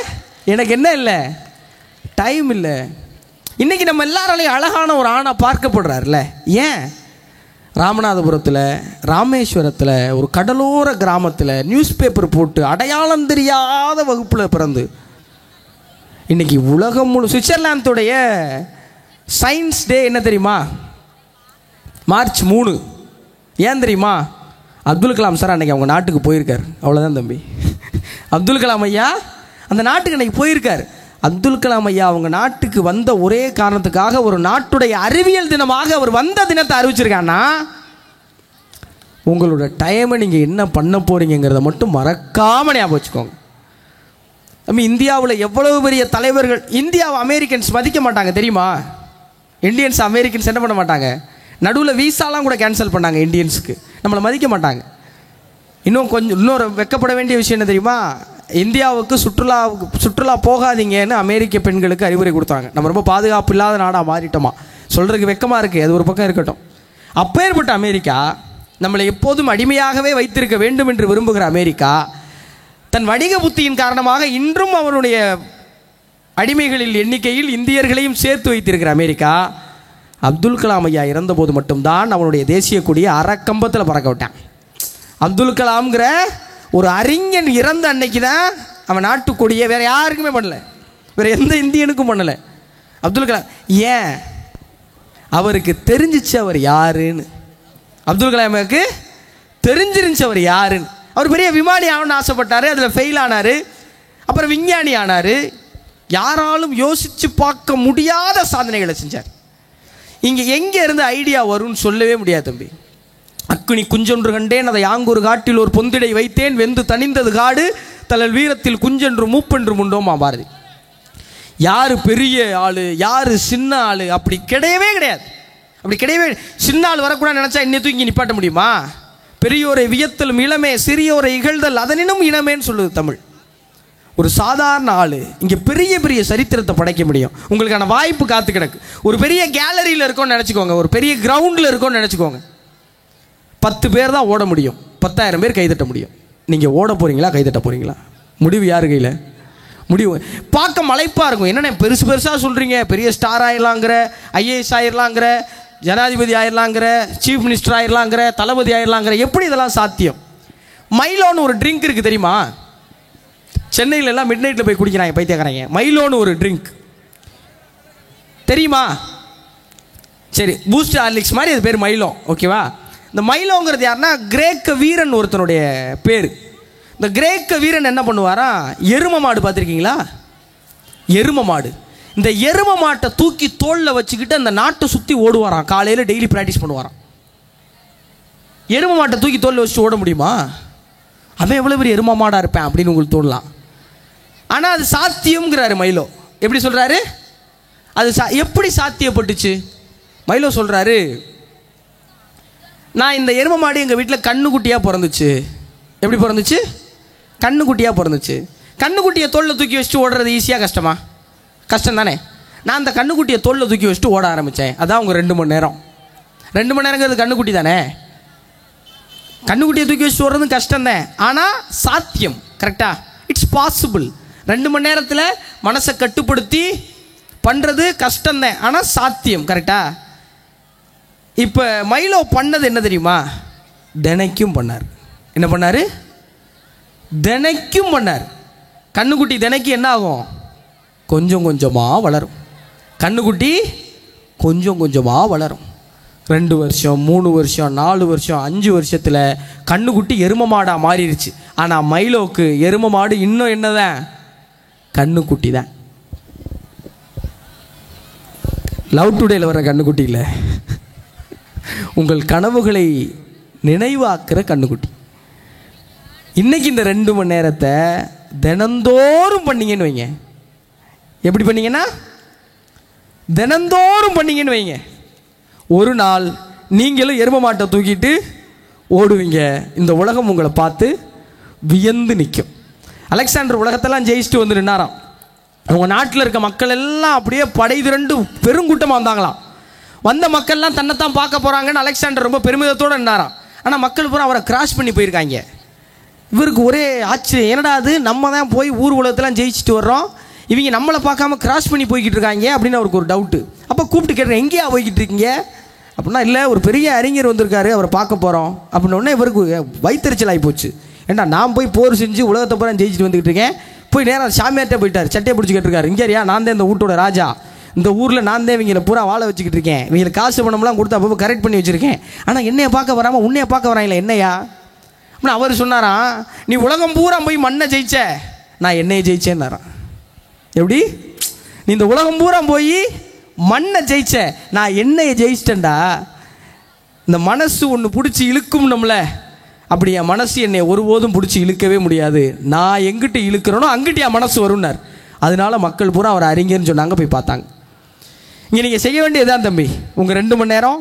எனக்கு என்ன இல்லை, டைம் இல்லை. இன்றைக்கி நம்ம எல்லாராலையும் அழகான ஒரு ஆணை பார்க்கப்படுறாருல. ஏன்? ராமநாதபுரத்தில், ராமேஸ்வரத்தில், ஒரு கடலோர கிராமத்தில் நியூஸ் பேப்பர் போட்டு அடையாளம் தெரியாத வகுப்பில் பிறந்து இன்றைக்கி உலகம் முழு சுவிட்சர்லாந்துடைய சயின்ஸ் டே என்ன தெரியுமா? மார்ச் 3. ஏன் தெரியுமா? அப்துல் கலாம் சார் அன்றைக்கி அவங்க நாட்டுக்கு போயிருக்கார். அவ்வளோதான் தம்பி. அப்துல் கலாம் ஐயா அந்த நாட்டுக்கு அன்றைக்கி போயிருக்கார். அப்துல் கலாம் ஐயா அவங்க நாட்டுக்கு வந்த ஒரே காரணத்துக்காக ஒரு நாட்டுடைய அறிவியல் தினமாக அவர் வந்த தினத்தை அறிவிச்சிருக்கான்னா, உங்களோட டைமை நீங்கள் என்ன பண்ண போகிறீங்கிறத மட்டும் மறக்காமல் ஞாபகம் வச்சுக்கோங்க. நம்ம இந்தியாவில் எவ்வளவு பெரிய தலைவர்கள், இந்தியாவை அமெரிக்கன்ஸ் மதிக்க மாட்டாங்க தெரியுமா? இந்தியன்ஸ் அமெரிக்கன்ஸ் என்ன பண்ண மாட்டாங்க, நடுவில் வீசாலாம் கூட கேன்சல் பண்ணாங்க இந்தியன்ஸுக்கு, நம்மளை மதிக்க மாட்டாங்க. இன்னொரு வெக்கப்பட வேண்டிய விஷயம் என்ன தெரியுமா? இந்தியாவுக்கு சுற்றுலா போகாதீங்கன்னு அமெரிக்க பெண்களுக்கு அறிவுரை கொடுத்தாங்க. நம்ம ரொம்ப பாதுகாப்பு இல்லாத நாடாக மாறிட்டோமா, சொல்கிறதுக்கு வெக்கமாக இருக்குது, அது ஒரு பக்கம் இருக்கட்டும். அப்பேற்பட்ட அமெரிக்கா, நம்மளை எப்போதும் அடிமையாகவே வைத்திருக்க வேண்டும் என்று விரும்புகிற அமெரிக்கா, தன் வணிக புத்தியின் காரணமாக இன்றும் அவருடைய அடிமைகளில் எண்ணிக்கையில் இந்தியர்களையும் சேர்த்து வைத்திருக்கிற அமெரிக்கா, அப்துல் கலாம் ஐயா இறந்தபோது மட்டும்தான் அவனுடைய தேசிய கொடியை அறக்கம்பத்தில் பறக்க விட்டான். அப்துல் கலாம்ங்கிற ஒரு அறிஞன் இறந்த அன்னைக்கு தான் அவன் நாட்டு கொடியை வேறு யாருக்குமே பண்ணலை, வேறு எந்த இந்தியனுக்கும் பண்ணலை. அப்துல் கலாம் ஏன்? அவருக்கு தெரிஞ்சிச்சு அவர் யாருன்னு. அப்துல் கலாமுக்கு தெரிஞ்சிருந்துச்சு அவர் யாருன்னு. அவர் பெரிய விமானி ஆகணும்னு ஆசைப்பட்டார், அதில் ஃபெயில் ஆனார். அப்புறம் விஞ்ஞானி ஆனார். யாராலும் யோசித்து பார்க்க முடியாத சாதனைகளை செஞ்சார். இங்கே எங்கே இருந்து ஐடியா வரும்னு சொல்லவே முடியாது தம்பி. அக்குனி குஞ்சொன்று கண்டேன், அதை யாங்கொரு காட்டில் ஒரு பொந்திடை வைத்தேன், வெந்து தணிந்தது காடு, தலல் வீரத்தில் குஞ்சென்று மூப்பென்று முண்டோமா பாரதி. யார் பெரிய ஆள், யார் சின்ன ஆள், அப்படி கிடையவே கிடையாது. அப்படி கிடையவே. சின்ன ஆள் வரக்கூடாது நினச்சா இன்னும் தூக்கி நிப்பாட்ட முடியுமா? பெரியோரை வியத்தலும் இளமே, சிறியோரை இகழ்தல் அதனினும் இனமேன்னு சொல்லுது தமிழ். ஒரு சாதாரண ஆள் இங்கே பெரிய பெரிய சரித்திரத்தை படைக்க முடியும். உங்களுக்கான வாய்ப்பு காத்து கிடக்கு. ஒரு பெரிய கேலரியில் இருக்கோன்னு நினச்சிக்கோங்க, ஒரு பெரிய கிரவுண்டில் இருக்கோன்னு நினச்சிக்கோங்க. 10 பேர் தான் ஓட முடியும், 10,000 பேர் கைதட்ட முடியும். நீங்கள் ஓட போகிறீங்களா, கைதட்ட போகிறீங்களா? முடிவு யார் கையில்? முடிவு பார்க்க மலைப்பாக இருக்கும். என்னென்ன பெருசு பெருசாக சொல்கிறீங்க, பெரிய ஸ்டார் ஆயிடலாங்கிற, ஐஏஎஸ் ஆயிடலாங்கிற, ஜனாதிபதி ஆயிடலாங்கிற, சீஃப் மினிஸ்டர் ஆயிடலாங்கிற, தளபதி ஆயிடலாங்கிற, எப்படி இதெல்லாம் சாத்தியம்? மைலோன்னு ஒரு ட்ரிங்க் இருக்குது தெரியுமா? சென்னையில் எல்லாம் மிட் நைட்டில் போய் குடிக்கிறாங்க பைத்தியக்காரங்க. மைலோன்னு ஒரு ட்ரிங்க் தெரியுமா? சரி, பூஸ்ட் ஹார்லிக்ஸ் மாதிரி அது பேர் மைலோ, ஓகேவா? இந்த மைலோங்கிறது யாருன்னா கிரேக்க வீரன் ஒருத்தனுடைய பேர். இந்த கிரேக்க வீரன் என்ன பண்ணுவாரா, எரும மாடு பார்த்துருக்கீங்களா? எரும மாடு. இந்த எரும மாட்டை தூக்கி தோளில் வச்சுக்கிட்டு அந்த நாட்டை சுற்றி ஓடுவாராம். காலையில் டெய்லி ப்ராக்டிஸ் பண்ணுவாராம். எரும மாட்டை தூக்கி தோளில் வச்சுட்டு ஓட முடியுமா? அவன் எவ்வளோ பெரிய எரும மாடாக இருப்பேன் அப்படின்னு உங்களுக்கு தோணலாம். ஆனால் அது சாத்தியம்ங்கிறாரு மைலோ. எப்படி சொல்கிறாரு? அது எப்படி சாத்தியப்பட்டுச்சு? மைலோ சொல்கிறாரு, நான் இந்த எரும மாடு எங்கள் வீட்டில் கண்ணுக்குட்டியாக பிறந்துச்சு. எப்படி பிறந்துச்சு? கண்ணுக்குட்டியாக பிறந்துச்சு. கண்ணுக்குட்டியை தோளில் தூக்கி வச்சுட்டு ஓடுறது ஈஸியாக கஷ்டமா? கஷ்டம் தானே. நான் அந்த கண்ணுக்குட்டியை தோளில் தூக்கி வச்சுட்டு ஓட ஆரம்பித்தேன். அதான் உங்கள் 2 மணி நேரம். 2 மணி நேரங்கிறது கண்ணுக்குட்டி தானே. கண்ணுக்குட்டியை தூக்கி வச்சுட்டு ஓடுறது கஷ்டம் தான், ஆனால் சாத்தியம். கரெக்டாக? It's possible. 2 மணி நேரத்தில் மனசை கட்டுப்படுத்தி பண்ணுறது கஷ்டம்தான், ஆனால் சாத்தியம். கரெக்டா? இப்போ மைலோ பண்ணது என்ன தெரியுமா? தினைக்கும் பண்ணார். என்ன பண்ணார்? தினைக்கும் பண்ணார். கண்ணுக்குட்டி தினைக்கும் என்ன ஆகும்? கொஞ்சம் கொஞ்சமாக வளரும். கண்ணுக்குட்டி கொஞ்சம் கொஞ்சமாக வளரும். 2 வருஷம், 3 வருஷம், 4 வருஷம், 5 வருஷத்தில் கண்ணுக்குட்டி எரும மாடாக மாறிடுச்சு. ஆனால் மைலோவுக்கு எரும மாடு இன்னும் என்னதான்? கண்ணுக்குட்டி தான். லவ் டுடேல வர கண்ணுக்குட்டி இல்லை, உங்கள் கனவுகளை நினைவாக்குற கண்ணுக்குட்டி. இன்னைக்கு இந்த 2 மணி நேரத்தை தினந்தோறும் பண்ணீங்கன்னு வைங்க. எப்படி பண்ணீங்கன்னா, தினந்தோறும் பண்ணீங்கன்னு வைங்க, ஒரு நாள் நீங்களும் எரும மாட்டை தூக்கிட்டு ஓடுவீங்க. இந்த உலகம் உங்களை பார்த்து வியந்து நிற்கும். அலெக்சாண்டர் உலகத்தெல்லாம் ஜெயிச்சுட்டு வந்து நின்னாராம். அவங்க நாட்டில் இருக்க மக்கள் எல்லாம் அப்படியே படை திரண்டு பெருங்கூட்டமாக வந்தாங்களாம். வந்த மக்கள்லாம் தன்னைத்தான் பார்க்க போகிறாங்கன்னு அலெக்சாண்டர் ரொம்ப பெருமிதத்தோடு நின்னாராம். ஆனால் மக்கள் பூரா அவரை கிராஸ் பண்ணி போயிருக்காங்க. இவருக்கு ஒரே ஆச்சரியம், என்னடா அது, நம்ம தான் போய் ஊர் உலகத்தெல்லாம் ஜெயிச்சுட்டு வர்றோம், இவங்க நம்மளை பார்க்காம கிராஸ் பண்ணி போய்கிட்டு இருக்காங்க அப்படின்னு அவருக்கு ஒரு டவுட்டு. அப்போ கூப்பிட்டு கேட்டேன், எங்கேயா போய்கிட்டு இருக்கீங்க அப்படின்னா, இல்லை ஒரு பெரிய அறிஞர் வந்திருக்காரு, அவரை பார்க்க போகிறோம் அப்படின்னோடனே இவருக்கு வயிற்றுச்சல் ஆகி போச்சு. ஏண்டா நான் போய் போர் செஞ்சு உலகத்தை பூரா ஜெயிச்சுட்டு வந்துக்கிட்டு இருக்கேன், போய் நேரம் சாமியார்ட்டே போயிட்டார், சட்டையை பிடிச்சி கேட்டிருக்காரு, இங்கேயா நான் தான் இந்த வீட்டோட ராஜா, இந்த ஊரில் நான் தான் இவங்களை பூரா வாழ வச்சுக்கிட்டு இருக்கேன், இவங்களுக்கு காசு பணம்லாம் கொடுத்து அப்போ கரெக்ட் பண்ணி வச்சுருக்கேன், ஆனால் என்னையை பார்க்க வராமல் உன்னைய பார்க்க வராங்களே என்னையா அப்படின்னா அவர் சொன்னாராம், நீ உலகம் பூரா போய் மண்ணை ஜெயிச்ச, நான் என்னையை ஜெயிச்சேன்னாரான். எப்படி? நீ இந்த உலகம் பூரா போய் மண்ணை ஜெயிச்ச, நான் என்னையை ஜெயிச்சிட்டேன்டா. இந்த மனசு ஒன்று பிடிச்சி இழுக்கும் நம்மள, அப்படி என் மனசு என்னை ஒருபோதும் பிடிச்சி இழுக்கவே முடியாது, நான் எங்கிட்ட இழுக்கிறனோ அங்கிட்ட என் மனசு வரும்னார். அதனால மக்கள் பூரா அவர் அறிஞர்னு சொன்னாங்க, போய் பார்த்தாங்க. இங்கே நீங்கள் செய்ய வேண்டியதுதான் தம்பி, உங்கள் 2 மணி நேரம்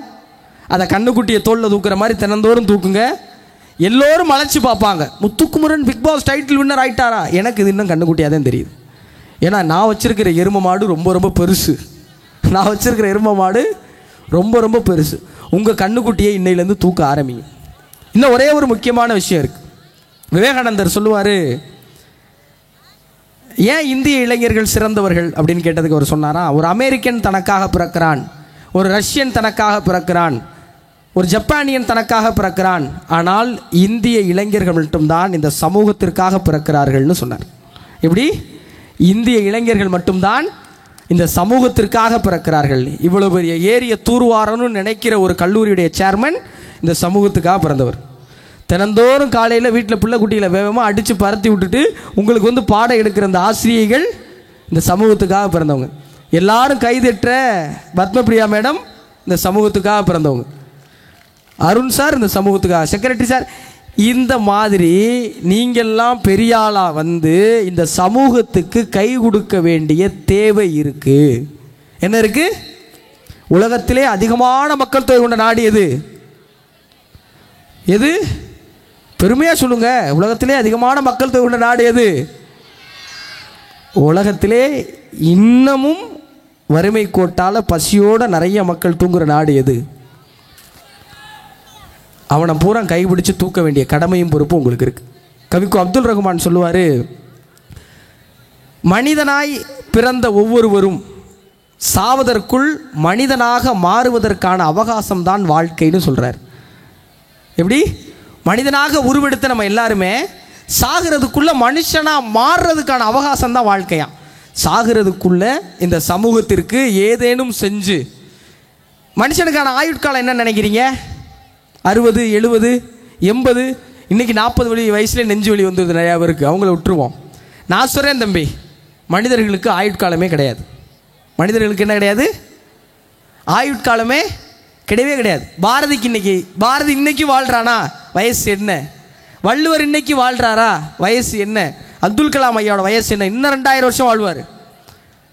அதை கண்ணுக்குட்டியை தோளில் தூக்குற மாதிரி தினந்தோறும் தூக்குங்க. எல்லோரும் மலைச்சு பார்ப்பாங்க, Muthukumaran Bigg pass title winner ஆகிட்டாரா? எனக்கு இது இன்னும் கண்ணுக்குட்டியாக தான் தெரியுது. ஏன்னா நான் வச்சுருக்கிற எரும மாடு ரொம்ப ரொம்ப பெருசு. நான் வச்சுருக்கிற எரும மாடு ரொம்ப ரொம்ப பெருசு. உங்கள் கண்ணுக்குட்டியை இன்னையிலேருந்து தூக்க ஆரம்பிங்க. இன்னும் ஒரே ஒரு முக்கியமான விஷயம் இருக்குது. விவேகானந்தர் சொல்லுவார், ஏன் இந்திய இளைஞர்கள் சிறந்தவர்கள் அப்படின்னு கேட்டதுக்கு அவர் சொன்னாரா, ஒரு அமெரிக்கன் தனக்காக பிறக்கிறான், ஒரு ரஷ்யன் தனக்காக பிறக்கிறான், ஒரு ஜப்பானியன் தனக்காக பிறக்கிறான், ஆனால் இந்திய இளைஞர்கள் மட்டும்தான் இந்த சமூகத்திற்காக பிறக்கிறார்கள்னு சொன்னார். எப்படி? இந்திய இளைஞர்கள் மட்டும்தான் இந்த சமூகத்திற்காக பிறக்கிறார்கள். இவ்வளவு பெரிய ஏரிய தூர்வாரணும்னு நினைக்கிற ஒரு கல்லூரியுடைய சேர்மன் இந்த சமூகத்துக்காக பிறந்தவர். தினந்தோறும் காலையில் வீட்டில் பிள்ளை குட்டிகளை வேகமாக அடித்து பரத்தி விட்டுட்டு உங்களுக்கு வந்து பாடம் எடுக்கிற அந்த ஆசிரியைகள் இந்த சமூகத்துக்காக பிறந்தவங்க. எல்லாரும் கைதட்டுற பத்மபிரியா மேடம் இந்த சமூகத்துக்காக பிறந்தவங்க. அருண் சார் இந்த சமூகத்துக்காக, செக்ரட்டரி சார், இந்த மாதிரி நீங்கள்லாம் பெரியாளாக வந்து இந்த சமூகத்துக்கு கை கொடுக்க வேண்டிய தேவை இருக்குது. என்ன இருக்குது? உலகத்திலே அதிகமான மக்கள் தொகை கொண்ட நாடு எது? எது? பெருமையாக சொல்லுங்க. உலகத்திலே அதிகமான மக்கள் தொகை கொண்ட நாடு எது? உலகத்திலே இன்னமும் வறுமை கோட்டால் பசியோட நிறைய மக்கள் தூங்குற நாடு எது? அவனை பூரா கைப்பிடிச்சு தூக்க வேண்டிய கடமையும் பொறுப்பும் உங்களுக்கு இருக்கு. கவிக்கு அப்துல் ரஹ்மான் சொல்லுவார், மனிதனாய் பிறந்த ஒவ்வொருவரும் சாவதற்குள் மனிதனாக மாறுவதற்கான அவகாசம்தான் வாழ்க்கைன்னு சொல்கிறார். எப்படி? மனிதனாக உருவெடுத்த நம்ம எல்லாருமே சாகிறதுக்குள்ள மனுஷனாக மாறுறதுக்கான அவகாசம் தான் வாழ்க்கையா. சாகிறதுக்குள்ள இந்த சமூகத்திற்கு ஏதேனும் செஞ்சு, மனுஷனுக்கான ஆயுட்காலம் என்ன நினைக்கிறீங்க? 60, 70, 80, இன்றைக்கி 40 வயசுல நெஞ்சு வலி வந்துடுது நிறையா பேருக்கு, அவங்கள விட்டுருவோம். நான் சொல்கிறேன் தம்பி, மனிதர்களுக்கு ஆயுட்காலமே கிடையாது. மனிதர்களுக்கு என்ன கிடையாது? ஆயுட்காலமே கிடையவே கிடையாது. பாரதி இன்னைக்கு வாழ்கிறானா? வயசு என்ன? வள்ளுவர் இன்னைக்கு வாழ்கிறாரா? வயசு என்ன? அப்துல் கலாம் ஐயாவோட வயசு என்ன? இன்னும் 2000 வருஷம் வாழ்வார்.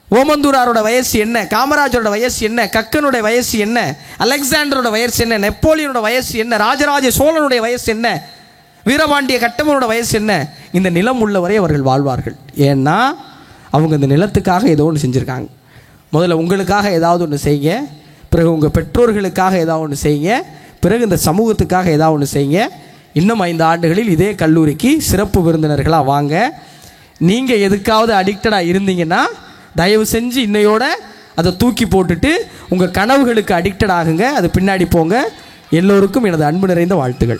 ஓமந்தூராரோட வயசு என்ன? காமராஜரோட வயசு என்ன? கக்கனுடைய வயசு என்ன? அலெக்சாண்டரோட வயசு என்ன? நெப்போலியனோட வயசு என்ன? ராஜராஜ சோழனுடைய வயசு என்ன? வீரபாண்டிய கட்டபொம்மனோட வயசு என்ன? இந்த நிலம் உள்ளவரை அவர்கள் வாழ்வார்கள். ஏன்னா அவங்க இந்த நிலத்துக்காக ஏதோ ஒன்று செஞ்சுருக்காங்க. முதல்ல உங்களுக்காக ஏதாவது ஒன்று செய்யுங்க, பிறகு உங்கள் பெற்றோர்களுக்காக ஏதாவது ஒன்று செய்யுங்க, பிறகு இந்த சமூகத்துக்காக ஏதாவது ஒன்று செய்யுங்க. இன்னும் 5 ஆண்டுகளில் இதே கல்லூரிக்கு சிறப்பு விருந்தினர்களாக வாங்க. நீங்கள் எதுக்காவது அடிக்டடாக இருந்தீங்கன்னா தயவு செஞ்சு இன்னையோட அதை தூக்கி போட்டுட்டு உங்கள் கனவுகளுக்கு அடிக்டட் ஆகுங்க. அது பின்னாடி போங்க. எல்லோருக்கும் எனது அன்பு நிறைந்த வாழ்த்துக்கள்.